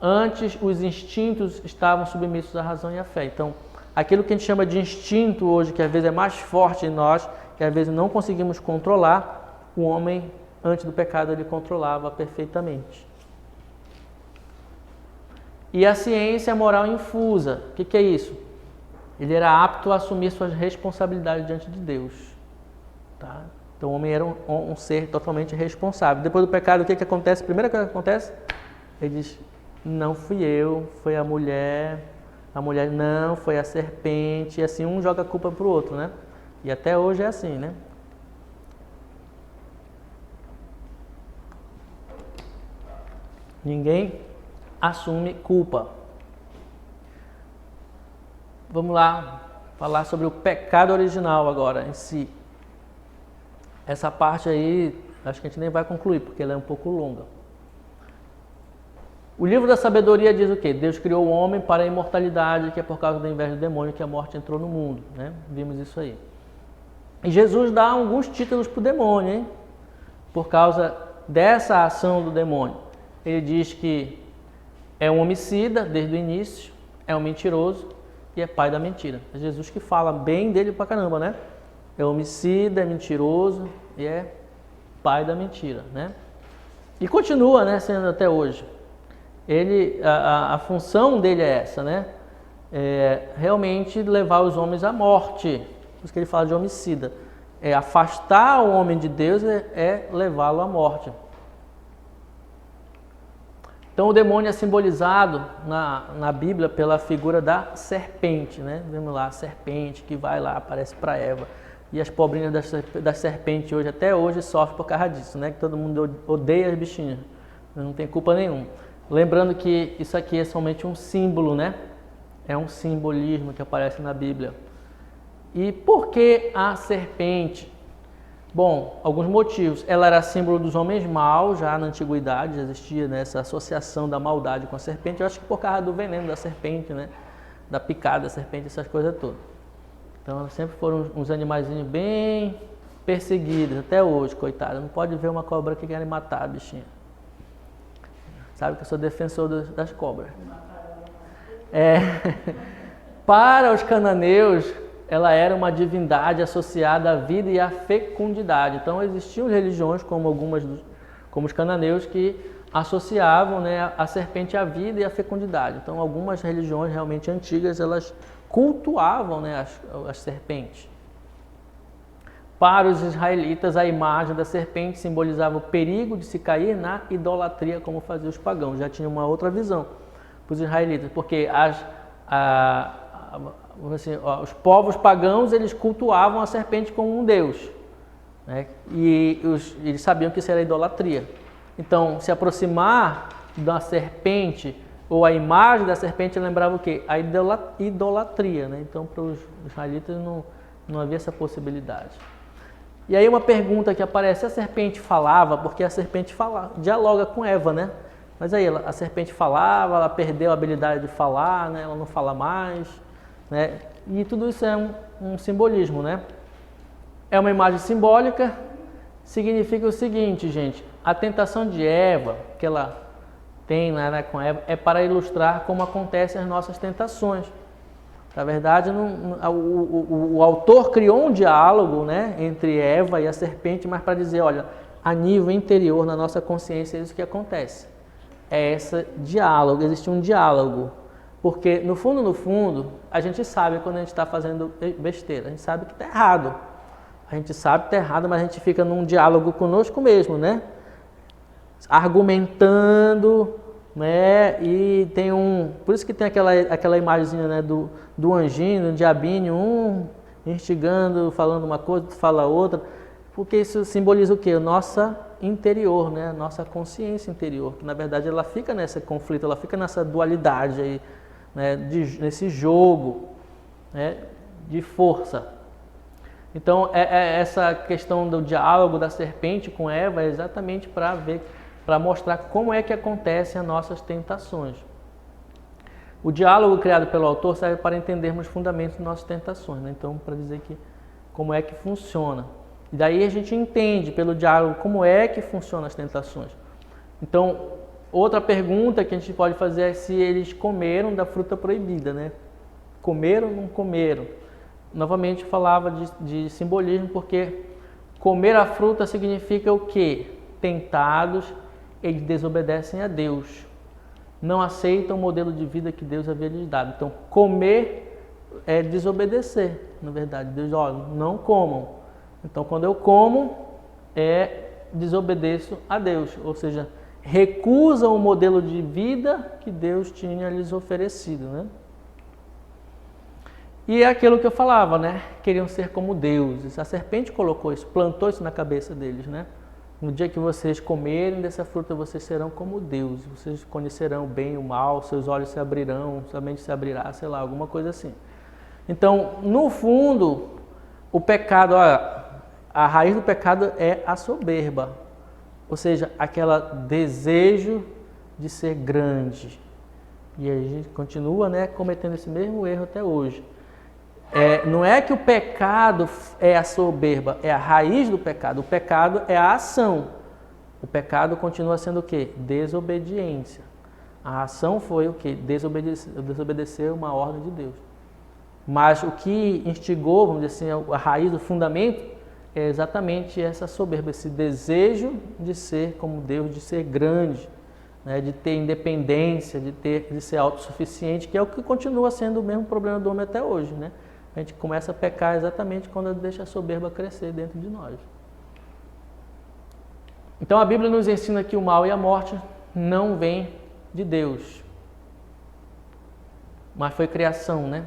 Antes, os instintos estavam submissos à razão e à fé. Então, aquilo que a gente chama de instinto hoje, que às vezes é mais forte em nós, que às vezes não conseguimos controlar, o homem, antes do pecado, ele controlava perfeitamente. E a ciência moral infusa, o que é isso? Ele era apto a assumir suas responsabilidades diante de Deus. Tá? Então o homem era um ser totalmente responsável. Depois do pecado, o que acontece? A primeira coisa que acontece, ele diz, não fui eu, foi a mulher não, foi a serpente, e assim um joga a culpa para o outro, né? E até hoje é assim, né? Ninguém assume culpa. Vamos lá falar sobre o pecado original agora em si. Essa parte aí, acho que a gente nem vai concluir, porque ela é um pouco longa. O livro da sabedoria diz o quê? Deus criou o homem para a imortalidade, que é por causa da inveja do demônio que a morte entrou no mundo, né? Vimos isso aí. E Jesus dá alguns títulos para o demônio, hein? Por causa dessa ação do demônio. Ele diz que é um homicida desde o início, é um mentiroso e é pai da mentira. É Jesus que fala bem dele pra caramba, né? É homicida, é mentiroso e é pai da mentira, né? E continua, né, sendo até hoje. A função dele é essa, né? É realmente levar os homens à morte. Por isso que ele fala de homicida. É afastar o homem de Deus, é levá-lo à morte. Então o demônio é simbolizado na Bíblia pela figura da serpente, né? Vemos lá a serpente que vai lá, aparece para Eva. E as pobrinhas da serpente hoje, até hoje, sofrem por causa disso, né? Que todo mundo odeia as bichinhas, não tem culpa nenhuma. Lembrando que isso aqui é somente um símbolo, né? É um simbolismo que aparece na Bíblia. E por que a serpente? Bom, alguns motivos. Ela era símbolo dos homens maus, já na antiguidade já existia, né, essa associação da maldade com a serpente. Eu acho que por causa do veneno da serpente, né, da picada da serpente, essas coisas todas. Então, elas sempre foram uns animaizinhos bem perseguidos, até hoje, coitado. Não pode ver uma cobra que quer matar a bichinha. Sabe que eu sou defensor das cobras. Para os cananeus, ela era uma divindade associada à vida e à fecundidade. Então existiam religiões, como os cananeus, que associavam, né, a serpente à vida e à fecundidade. Então algumas religiões realmente antigas, elas cultuavam, né, as serpentes. Para os israelitas, a imagem da serpente simbolizava o perigo de se cair na idolatria, como faziam os pagãos. Já tinha uma outra visão para os israelitas, porque os povos pagãos, eles cultuavam a serpente como um deus, né? E eles sabiam que isso era idolatria. Então, se aproximar da serpente ou a imagem da serpente lembrava o quê? A idolatria, né? Então, para os israelitas não havia essa possibilidade. E aí uma pergunta que aparece: a serpente falava? Porque a serpente dialoga com Eva, né? Mas aí a serpente falava, ela perdeu a habilidade de falar, né? Ela não fala mais, né? E tudo isso é um simbolismo, né? É uma imagem simbólica, significa o seguinte, gente: a tentação de Eva, que ela tem, né, com Eva, é para ilustrar como acontecem as nossas tentações. Na verdade, o autor criou um diálogo, né, entre Eva e a serpente, mas para dizer, olha, a nível interior, na nossa consciência, é isso que acontece. é esse diálogo, existe um diálogo. Porque no fundo, a gente sabe quando a gente está fazendo besteira, a gente sabe que está errado. A gente sabe que está errado, mas a gente fica num diálogo conosco mesmo, né? Argumentando, né? E tem por isso que tem aquela imagenzinha, né, do anjinho, do diabinho, um instigando, falando uma coisa, fala outra, porque isso simboliza o quê? Nossa interior, né? Nossa consciência interior, que na verdade ela fica nesse conflito, ela fica nessa dualidade aí, né? Nesse jogo, né? De força. Então, essa questão do diálogo da serpente com Eva é exatamente para mostrar como é que acontecem as nossas tentações. O diálogo criado pelo autor serve para entendermos os fundamentos das nossas tentações, né? Então, para dizer como é que funciona. E daí a gente entende pelo diálogo como é que funcionam as tentações. Então, outra pergunta que a gente pode fazer é se eles comeram da fruta proibida, né? Comeram ou não comeram? Novamente falava de simbolismo, porque comer a fruta significa o quê? Tentados, eles desobedecem a Deus. Não aceitam o modelo de vida que Deus havia lhes dado. Então, comer é desobedecer, na verdade. Deus, olha, não comam. Então, quando eu como, desobedeço a Deus. Ou seja, recusam o modelo de vida que Deus tinha lhes oferecido, né? E é aquilo que eu falava, né? Queriam ser como deuses. A serpente colocou isso, plantou isso na cabeça deles, né? No dia que vocês comerem dessa fruta, vocês serão como deuses. Vocês conhecerão o bem e o mal, seus olhos se abrirão, sua mente se abrirá, sei lá, alguma coisa assim. Então, no fundo, o pecado, a raiz do pecado é a soberba. Ou seja, aquele desejo de ser grande. E a gente continua, né, cometendo esse mesmo erro até hoje. Não é que o pecado é a soberba, é a raiz do pecado. O pecado é a ação. O pecado continua sendo o quê? Desobediência. A ação foi o quê? Desobedecer uma ordem de Deus. Mas o que instigou, vamos dizer assim, a raiz, o fundamento, é exatamente essa soberba, esse desejo de ser como Deus, de ser grande, né? De ter independência, de ser autossuficiente, que é o que continua sendo o mesmo problema do homem até hoje, né? A gente começa a pecar exatamente quando deixa a soberba crescer dentro de nós. Então a Bíblia nos ensina que o mal e a morte não vêm de Deus, mas foi criação, né?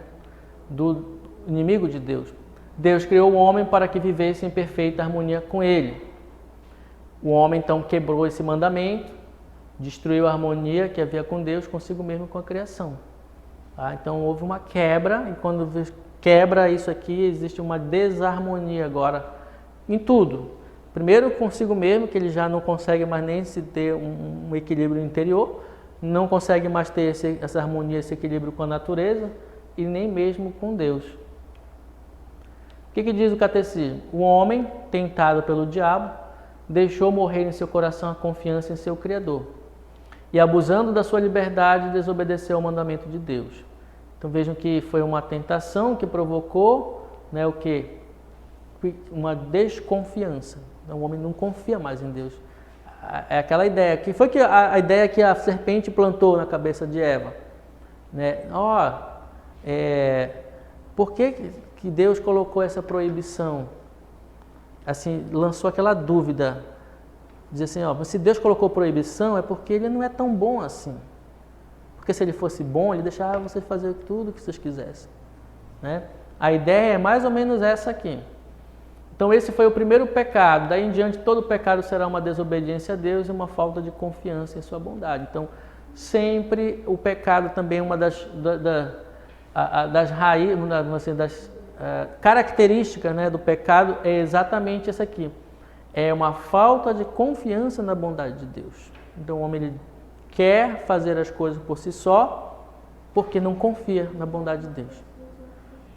Do inimigo de Deus. Deus criou o homem para que vivesse em perfeita harmonia com ele. O homem então quebrou esse mandamento, destruiu a harmonia que havia com Deus, consigo mesmo, com a criação. Tá? Então houve uma quebra, e quando quebra isso aqui, existe uma desarmonia agora em tudo. Primeiro consigo mesmo, que ele já não consegue mais nem se ter um equilíbrio interior, não consegue mais ter essa harmonia, esse equilíbrio com a natureza e nem mesmo com Deus. O que diz o catecismo? O homem, tentado pelo diabo, deixou morrer em seu coração a confiança em seu Criador e, abusando da sua liberdade, desobedeceu ao mandamento de Deus. Então vejam que foi uma tentação que provocou, né, o quê? Uma desconfiança. O homem não confia mais em Deus. É aquela ideia, que foi a ideia que a serpente plantou na cabeça de Eva, né? Por que Deus colocou essa proibição? Assim, lançou aquela dúvida. Diz assim, se Deus colocou proibição é porque ele não é tão bom assim. Porque se ele fosse bom, ele deixava vocês fazer tudo o que vocês quisessem, né? A ideia é mais ou menos essa aqui. Então esse foi o primeiro pecado. Daí em diante todo pecado será uma desobediência a Deus e uma falta de confiança em sua bondade. Então sempre o pecado também é uma das raízes, assim, das características, né, do pecado é exatamente essa aqui. É uma falta de confiança na bondade de Deus. Então o homem ele quer fazer as coisas por si só porque não confia na bondade de Deus.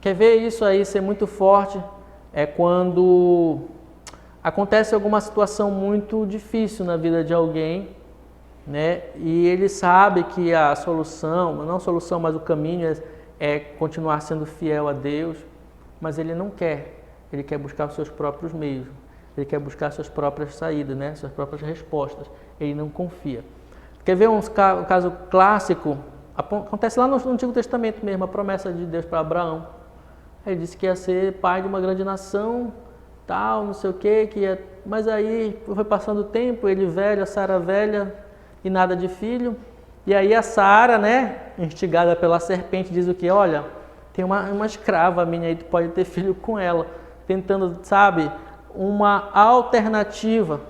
Quer ver isso aí ser muito forte? É quando acontece alguma situação muito difícil na vida de alguém, né? E ele sabe que a solução, não a solução, mas o caminho é continuar sendo fiel a Deus, mas ele não quer. Ele quer buscar os seus próprios meios. Ele quer buscar suas próprias saídas, né? Suas próprias respostas. Ele não confia. Quer ver um caso clássico? Acontece lá no Antigo Testamento mesmo, a promessa de Deus para Abraão. Ele disse que ia ser pai de uma grande nação, tal, não sei o quê, mas aí foi passando o tempo, ele velho, a Sara velha e nada de filho. E aí a Sara, né, instigada pela serpente, diz o quê? Olha, tem uma escrava minha aí, tu pode ter filho com ela. Tentando, sabe, uma alternativa.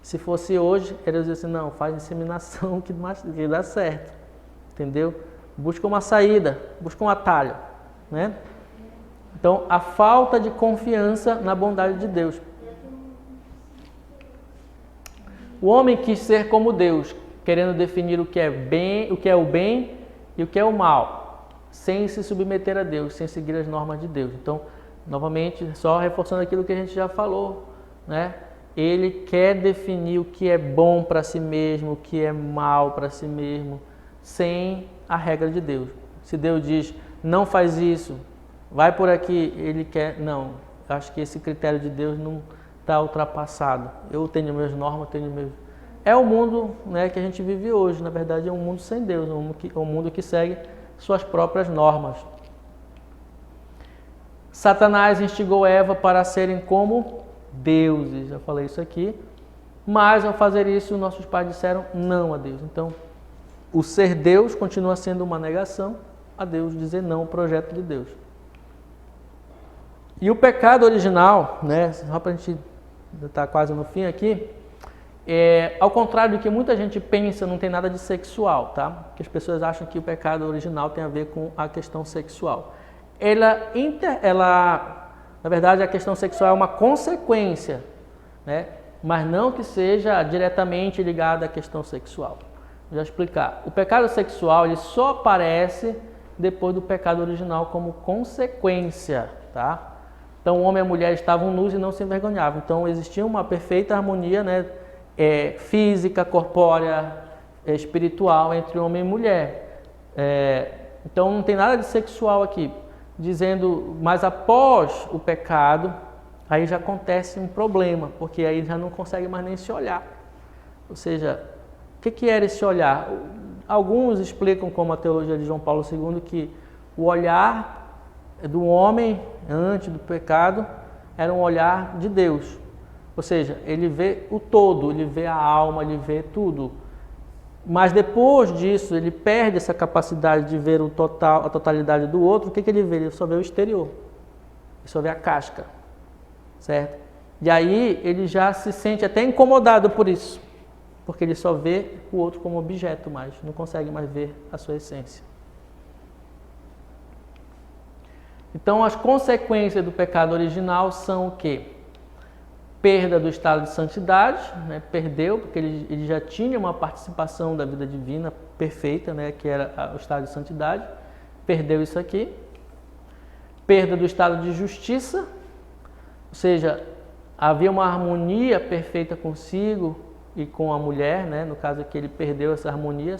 Se fosse hoje, eles diziam assim, não, faz inseminação que dá certo. Entendeu? Busca uma saída, busca um atalho, né? Então, a falta de confiança na bondade de Deus. O homem quis ser como Deus, querendo definir o que é o bem e o que é o mal, sem se submeter a Deus, sem seguir as normas de Deus. Então, novamente, só reforçando aquilo que a gente já falou, né? Ele quer definir o que é bom para si mesmo, o que é mal para si mesmo, sem a regra de Deus. Se Deus diz, não faz isso, vai por aqui, ele quer... Não, acho que esse critério de Deus não está ultrapassado. Eu tenho minhas normas, tenho meus... É o mundo, né, que a gente vive hoje. Na verdade, é um mundo sem Deus, um mundo que segue suas próprias normas. Satanás instigou Eva para serem como deuses. Já falei isso aqui. Mas, ao fazer isso, nossos pais disseram não a Deus. Então, o ser Deus continua sendo uma negação a Deus, dizer não ao projeto de Deus. E o pecado original, né, só para a gente estar quase no fim aqui, ao contrário do que muita gente pensa, não tem nada de sexual, tá? Porque as pessoas acham que o pecado original tem a ver com a questão sexual. Na verdade, a questão sexual é uma consequência, né? Mas não que seja diretamente ligada à questão sexual. Vou já explicar. O pecado sexual ele só aparece depois do pecado original como consequência, tá? Então, o homem e a mulher estavam nus e não se envergonhavam. Então, existia uma perfeita harmonia, né, física, corpórea, espiritual entre homem e mulher. Então, não tem nada de sexual aqui. Dizendo, mas após o pecado, aí já acontece um problema, porque aí já não consegue mais nem se olhar. Ou seja, o que era esse olhar? Alguns explicam, como a teologia de João Paulo II, que o olhar do homem antes do pecado era um olhar de Deus. Ou seja, ele vê o todo, ele vê a alma, ele vê tudo. Mas depois disso, ele perde essa capacidade de ver a totalidade do outro. O que ele vê? Ele só vê o exterior. Ele só vê a casca. Certo? E aí ele já se sente até incomodado por isso. Porque ele só vê o outro como objeto mais. Não consegue mais ver a sua essência. Então, as consequências do pecado original são o quê? Perda do estado de santidade, né? Perdeu, porque ele já tinha uma participação da vida divina perfeita, né? Que era o estado de santidade. Perdeu isso aqui. Perda do estado de justiça, ou seja, havia uma harmonia perfeita consigo e com a mulher, né? No caso aqui ele perdeu essa harmonia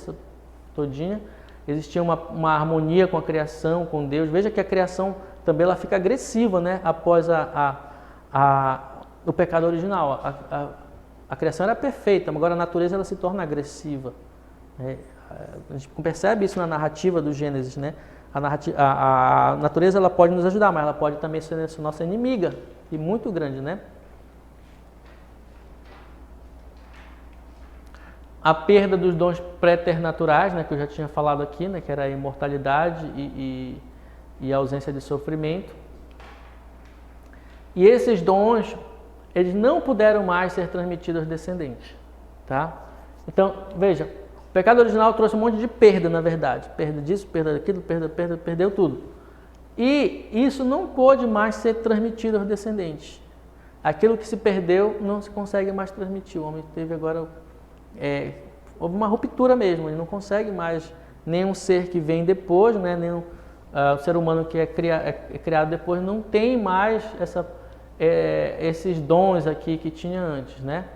todinha. Existia uma harmonia com a criação, com Deus. Veja que a criação também ela fica agressiva, né? Após o pecado original. A criação era perfeita, mas agora a natureza ela se torna agressiva. A gente percebe isso na narrativa do Gênesis, né? A natureza ela pode nos ajudar, mas ela pode também ser nossa inimiga, e muito grande, né? A perda dos dons préternaturais, né, que eu já tinha falado aqui, né, que era a imortalidade e a ausência de sofrimento. E esses dons, eles não puderam mais ser transmitidos aos descendentes, tá? Então, veja, o pecado original trouxe um monte de perda, na verdade. Perda disso, perda daquilo, perdeu tudo. E isso não pôde mais ser transmitido aos descendentes. Aquilo que se perdeu não se consegue mais transmitir. O homem teve agora... houve uma ruptura mesmo, ele não consegue mais, nenhum ser que vem depois, né, nenhum ser humano que é criado depois não tem mais esses dons aqui que tinha antes, né?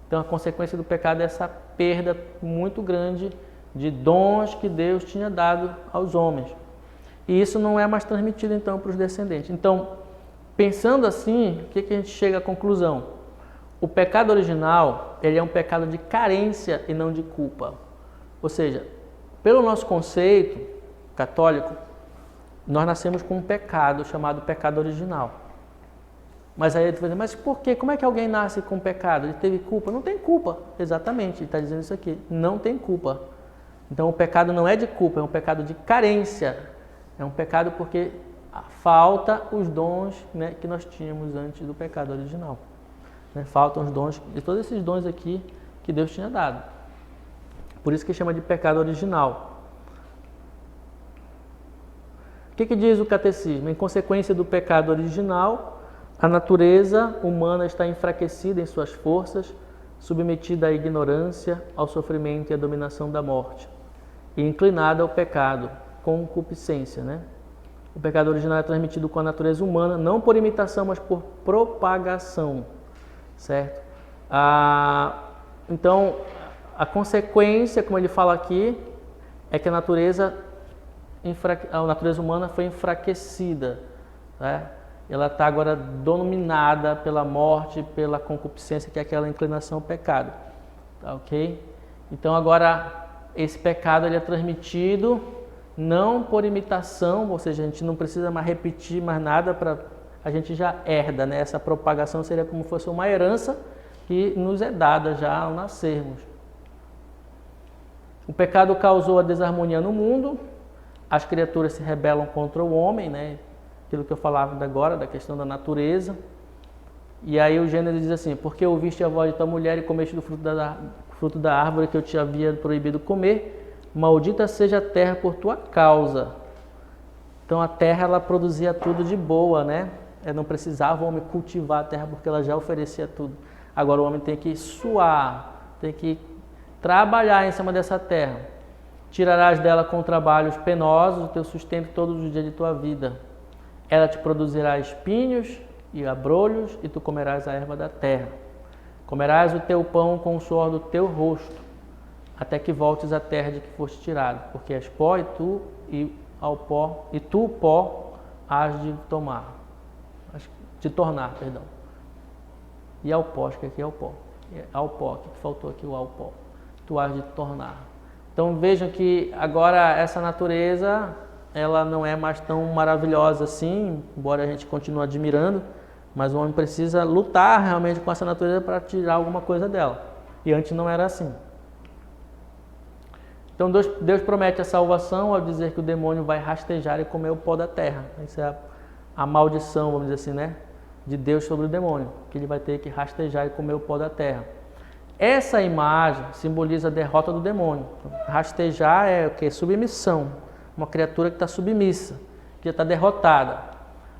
Então a consequência do pecado é essa perda muito grande de dons que Deus tinha dado aos homens. E isso não é mais transmitido então para os descendentes. Então, pensando assim, o que a gente chega à conclusão? O pecado original, ele é um pecado de carência e não de culpa. Ou seja, pelo nosso conceito católico, nós nascemos com um pecado chamado pecado original. Mas aí ele vai dizer, mas por quê? Como é que alguém nasce com pecado? Ele teve culpa? Não tem culpa, exatamente, ele está dizendo isso aqui, não tem culpa. Então o pecado não é de culpa, é um pecado de carência. É um pecado porque falta os dons, né, que nós tínhamos antes do pecado original. Né? Faltam os dons, e todos esses dons aqui que Deus tinha dado. Por isso que chama de pecado original. O que diz o catecismo? Em consequência do pecado original, a natureza humana está enfraquecida em suas forças, submetida à ignorância, ao sofrimento e à dominação da morte, e inclinada ao pecado, concupiscência, né? O pecado original é transmitido com a natureza humana, não por imitação, mas por propagação, certo? Então, a consequência, como ele fala aqui, é que a natureza humana foi enfraquecida, né? Ela está agora dominada pela morte, pela concupiscência, que é aquela inclinação ao pecado, tá, ok? Então agora esse pecado ele é transmitido não por imitação, ou seja, a gente não precisa mais repetir mais nada, a gente já herda, né? Essa propagação seria como se fosse uma herança que nos é dada já ao nascermos. O pecado causou a desarmonia no mundo, as criaturas se rebelam contra o homem, né? Aquilo que eu falava agora, da questão da natureza. E aí o Gênesis diz assim, porque ouviste a voz de tua mulher e comeste do fruto da árvore que eu te havia proibido comer, maldita seja a terra por tua causa. Então a terra ela produzia tudo de boa, né? Não precisava o homem cultivar a terra porque ela já oferecia tudo. Agora o homem tem que suar, tem que trabalhar em cima dessa terra. Tirarás dela com trabalhos penosos o teu sustento todos os dias de tua vida. Ela te produzirá espinhos e abrolhos e tu comerás a erva da terra. Comerás o teu pão com o suor do teu rosto, até que voltes à terra de que foste tirado, porque és pó e tu pó hás de tornar, perdão. E ao pó, acho que aqui é o pó. Ao pó, que faltou aqui o ao pó. Tu hás de tornar. Então vejam que agora essa natureza, ela não é mais tão maravilhosa assim, embora a gente continue admirando, mas o homem precisa lutar realmente com essa natureza para tirar alguma coisa dela. E antes não era assim. Então Deus promete a salvação ao dizer que o demônio vai rastejar e comer o pó da terra. Isso é a maldição, vamos dizer assim, né? De Deus sobre o demônio, que ele vai ter que rastejar e comer o pó da terra. Essa imagem simboliza a derrota do demônio. Rastejar é o quê? Submissão. Uma criatura que está submissa, que está derrotada.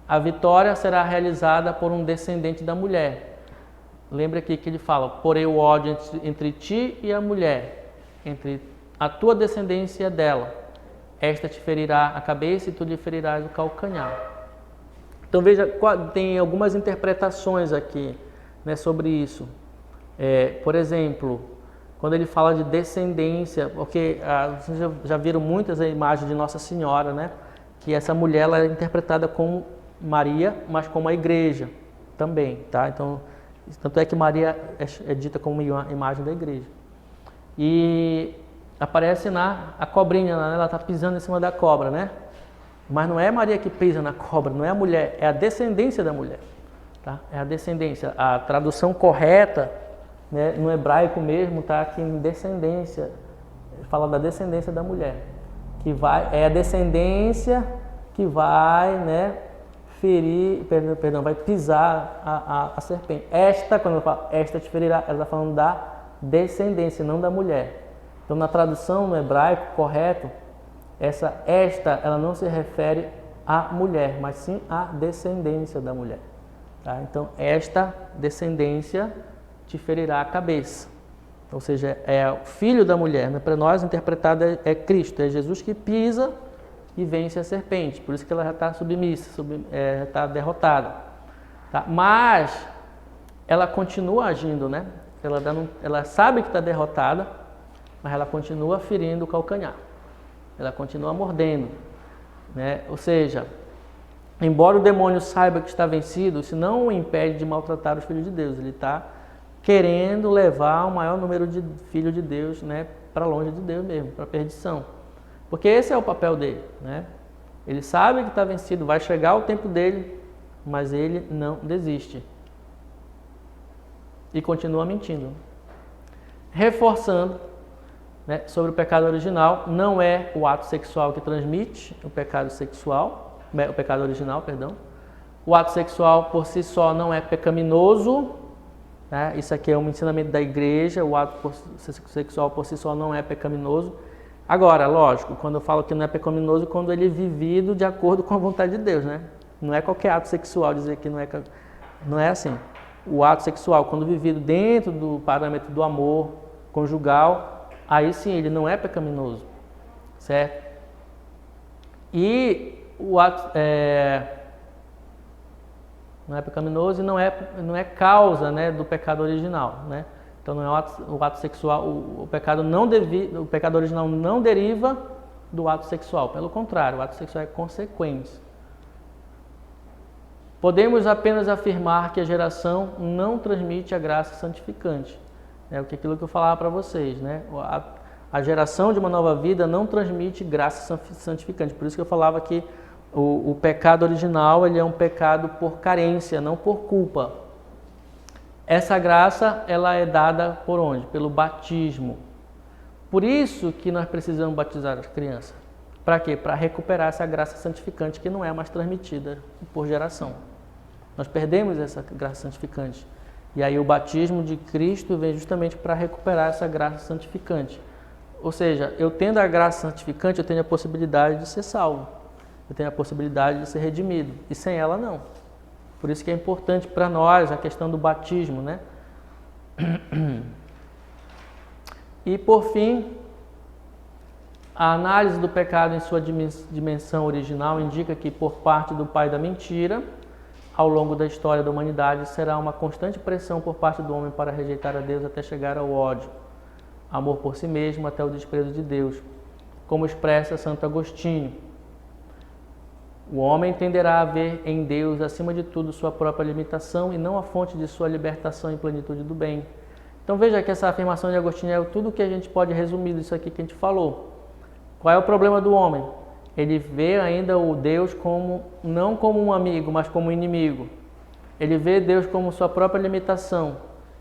A vitória será realizada por um descendente da mulher. Lembra aqui que ele fala, porém o ódio entre ti e a mulher, entre a tua descendência dela. Esta te ferirá a cabeça e tu lhe ferirás o calcanhar. Então veja, tem algumas interpretações aqui, né, sobre isso. Por exemplo, quando ele fala de descendência, porque vocês já viram muitas imagens de Nossa Senhora, né? Que essa mulher ela é interpretada como Maria, mas como a igreja também, tá? Então, tanto é que Maria é dita como uma imagem da igreja. E aparece a cobrinha, né? Ela está pisando em cima da cobra, né? Mas não é Maria que pisa na cobra, não é a mulher, é a descendência da mulher, tá? É a descendência. A tradução correta, né, no hebraico mesmo, está aqui em descendência, fala da descendência da mulher, que é a descendência que vai, né, vai pisar a serpente. Quando eu falo esta te ferirá, ela está falando da descendência, não da mulher. Então na tradução no hebraico correto, esta ela não se refere à mulher, mas sim à descendência da mulher, tá? Então esta descendência te ferirá a cabeça. Ou seja, é o filho da mulher, né? Para nós, interpretado é Cristo, é Jesus que pisa e vence a serpente. Por isso que ela já está submissa, já está derrotada. Tá? Mas ela continua agindo, né? Ela sabe que está derrotada, mas ela continua ferindo o calcanhar. Ela continua mordendo, né? Ou seja, embora o demônio saiba que está vencido, isso não o impede de maltratar os filhos de Deus. Ele está querendo levar o maior número de filhos de Deus, né, para longe de Deus mesmo, para a perdição. Porque esse é o papel dele, né? Ele sabe que está vencido, vai chegar o tempo dele, mas ele não desiste. E continua mentindo. Reforçando, né, sobre o pecado original, não é o ato sexual que transmite o pecado original, perdão. O ato sexual por si só não é pecaminoso, né? Isso aqui é um ensinamento da igreja, o ato sexual por si só não é pecaminoso. Agora, lógico, quando eu falo que não é pecaminoso, quando ele é vivido de acordo com a vontade de Deus, né? Não é qualquer ato sexual dizer que não é assim. O ato sexual, quando vivido dentro do parâmetro do amor conjugal, aí sim ele não é pecaminoso, certo? E o ato não é pecaminoso e não é causa, né, do pecado original, né? Então não é o ato sexual, o pecado original não deriva do ato sexual, pelo contrário, o ato sexual é consequência. Podemos apenas afirmar que a geração não transmite a graça santificante. É aquilo que eu falava para vocês, né? A geração de uma nova vida não transmite graça santificante. Por isso que eu falava que o pecado original ele é um pecado por carência, não por culpa. Essa graça ela é dada por onde? Pelo batismo. Por isso que nós precisamos batizar as crianças. Para quê? Para recuperar essa graça santificante que não é mais transmitida por geração. Nós perdemos essa graça santificante. E aí o batismo de Cristo vem justamente para recuperar essa graça santificante. Ou seja, eu tendo a graça santificante, eu tenho a possibilidade de ser salvo. Eu tenho a possibilidade de ser redimido. E sem ela, não. Por isso que é importante para nós a questão do batismo, né? E por fim, a análise do pecado em sua dimensão original indica que, por parte do pai da mentira, ao longo da história da humanidade, será uma constante pressão por parte do homem para rejeitar a Deus até chegar ao ódio, amor por si mesmo até o desprezo de Deus, como expressa Santo Agostinho. O homem tenderá a ver em Deus, acima de tudo, sua própria limitação e não a fonte de sua libertação e plenitude do bem. Então veja que essa afirmação de Agostinho é tudo que a gente pode resumir disso aqui que a gente falou. Qual é o problema do homem? Ele vê ainda o Deus não como um amigo, mas como um inimigo. Ele vê Deus como sua própria limitação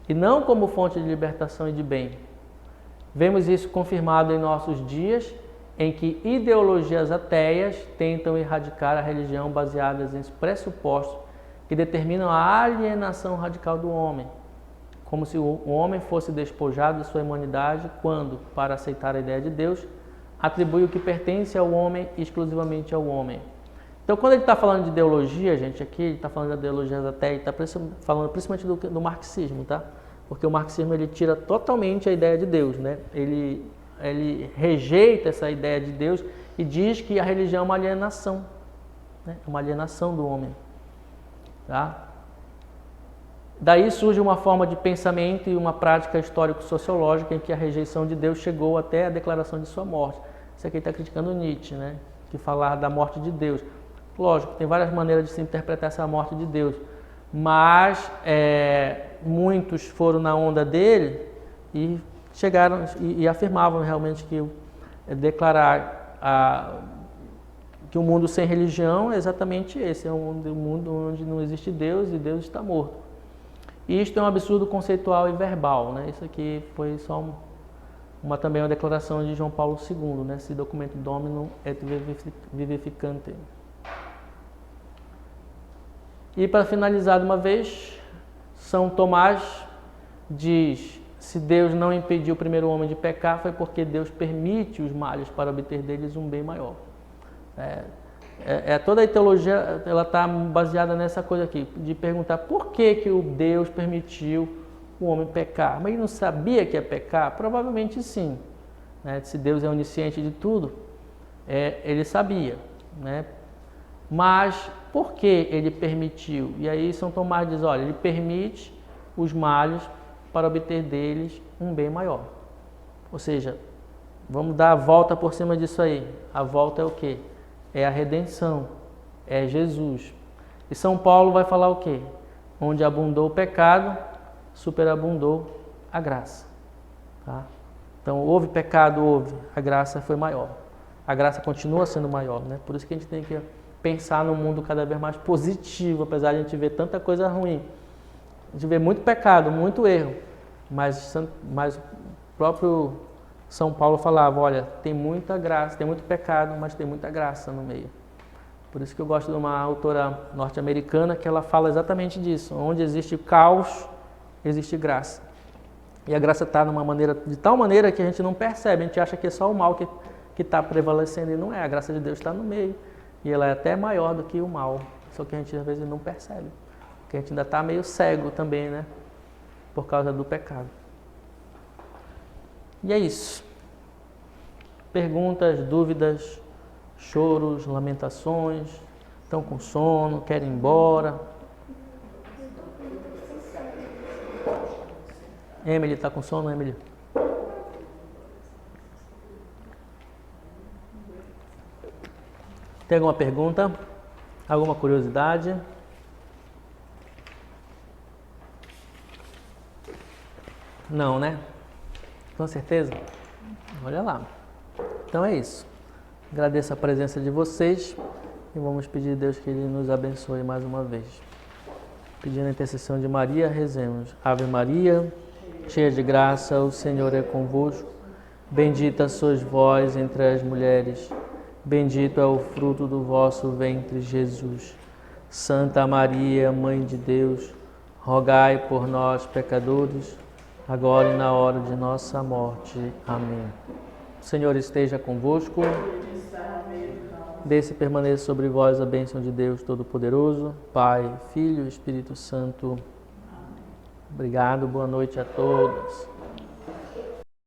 e não como fonte de libertação e de bem. Vemos isso confirmado em nossos dias, em que ideologias ateias tentam erradicar a religião baseadas em pressupostos que determinam a alienação radical do homem, como se o homem fosse despojado de sua humanidade quando, para aceitar a ideia de Deus, atribui o que pertence ao homem exclusivamente ao homem. Então, quando ele está falando de ideologia, gente, aqui ele está falando de ideologias ateias, está falando principalmente do marxismo, tá? Porque o marxismo ele tira totalmente a ideia de Deus, né? Ele rejeita essa ideia de Deus e diz que a religião é uma alienação, né? Uma alienação do homem, tá? Daí surge uma forma de pensamento e uma prática histórico-sociológica em que a rejeição de Deus chegou até a declaração de sua morte. Isso aqui está criticando Nietzsche, né? Que falar da morte de Deus. Lógico, tem várias maneiras de se interpretar essa morte de Deus, mas muitos foram na onda dele e chegaram e afirmavam realmente que declarar que o mundo sem religião é exatamente esse, é um mundo onde não existe Deus e Deus está morto. E isto é um absurdo conceitual e verbal, né? Isso aqui foi só também uma declaração de João Paulo II, né? Esse documento Dominum et Vivificante. E para finalizar de uma vez, São Tomás diz: se Deus não impediu o primeiro homem de pecar, foi porque Deus permite os males para obter deles um bem maior. Toda a teologia ela está baseada nessa coisa aqui, de perguntar por que o Deus permitiu o homem pecar. Mas ele não sabia que ia pecar? Provavelmente sim. Né? Se Deus é onisciente de tudo, ele sabia. Né? Mas por que ele permitiu? E aí São Tomás diz, olha, ele permite os males para obter deles um bem maior. Ou seja, vamos dar a volta por cima disso aí. A volta é o quê? É a redenção, é Jesus. E São Paulo vai falar o quê? Onde abundou o pecado, superabundou a graça. Tá? Então, houve pecado, houve, a graça foi maior. A graça continua sendo maior, né? Por isso que a gente tem que pensar no mundo cada vez mais positivo, apesar de a gente ver tanta coisa ruim. A gente vê muito pecado, muito erro, mas o próprio São Paulo falava, olha, tem muita graça, tem muito pecado, mas tem muita graça no meio. Por isso que eu gosto de uma autora norte-americana que ela fala exatamente disso. Onde existe caos, existe graça. E a graça está de tal maneira que a gente não percebe, a gente acha que é só o mal que está prevalecendo, e não é. A graça de Deus está no meio, e ela é até maior do que o mal, só que a gente às vezes não percebe, porque a gente ainda está meio cego também, né? Por causa do pecado. E é isso. Perguntas, dúvidas, choros, lamentações, estão com sono, querem ir embora. Emily, está com sono, Emily? Tem alguma pergunta? Alguma curiosidade? Não, né? Com certeza? Olha lá. Então é isso. Agradeço a presença de vocês e vamos pedir a Deus que Ele nos abençoe mais uma vez. Pedindo a intercessão de Maria, rezemos. Ave Maria, cheia de graça, o Senhor é convosco. Bendita sois vós entre as mulheres. Bendito é o fruto do vosso ventre, Jesus. Santa Maria, Mãe de Deus, rogai por nós, pecadores, agora e na hora de nossa morte. Amém. O Senhor esteja convosco. Desce e permaneça sobre vós a bênção de Deus Todo-Poderoso, Pai, Filho e Espírito Santo. Obrigado, boa noite a todos.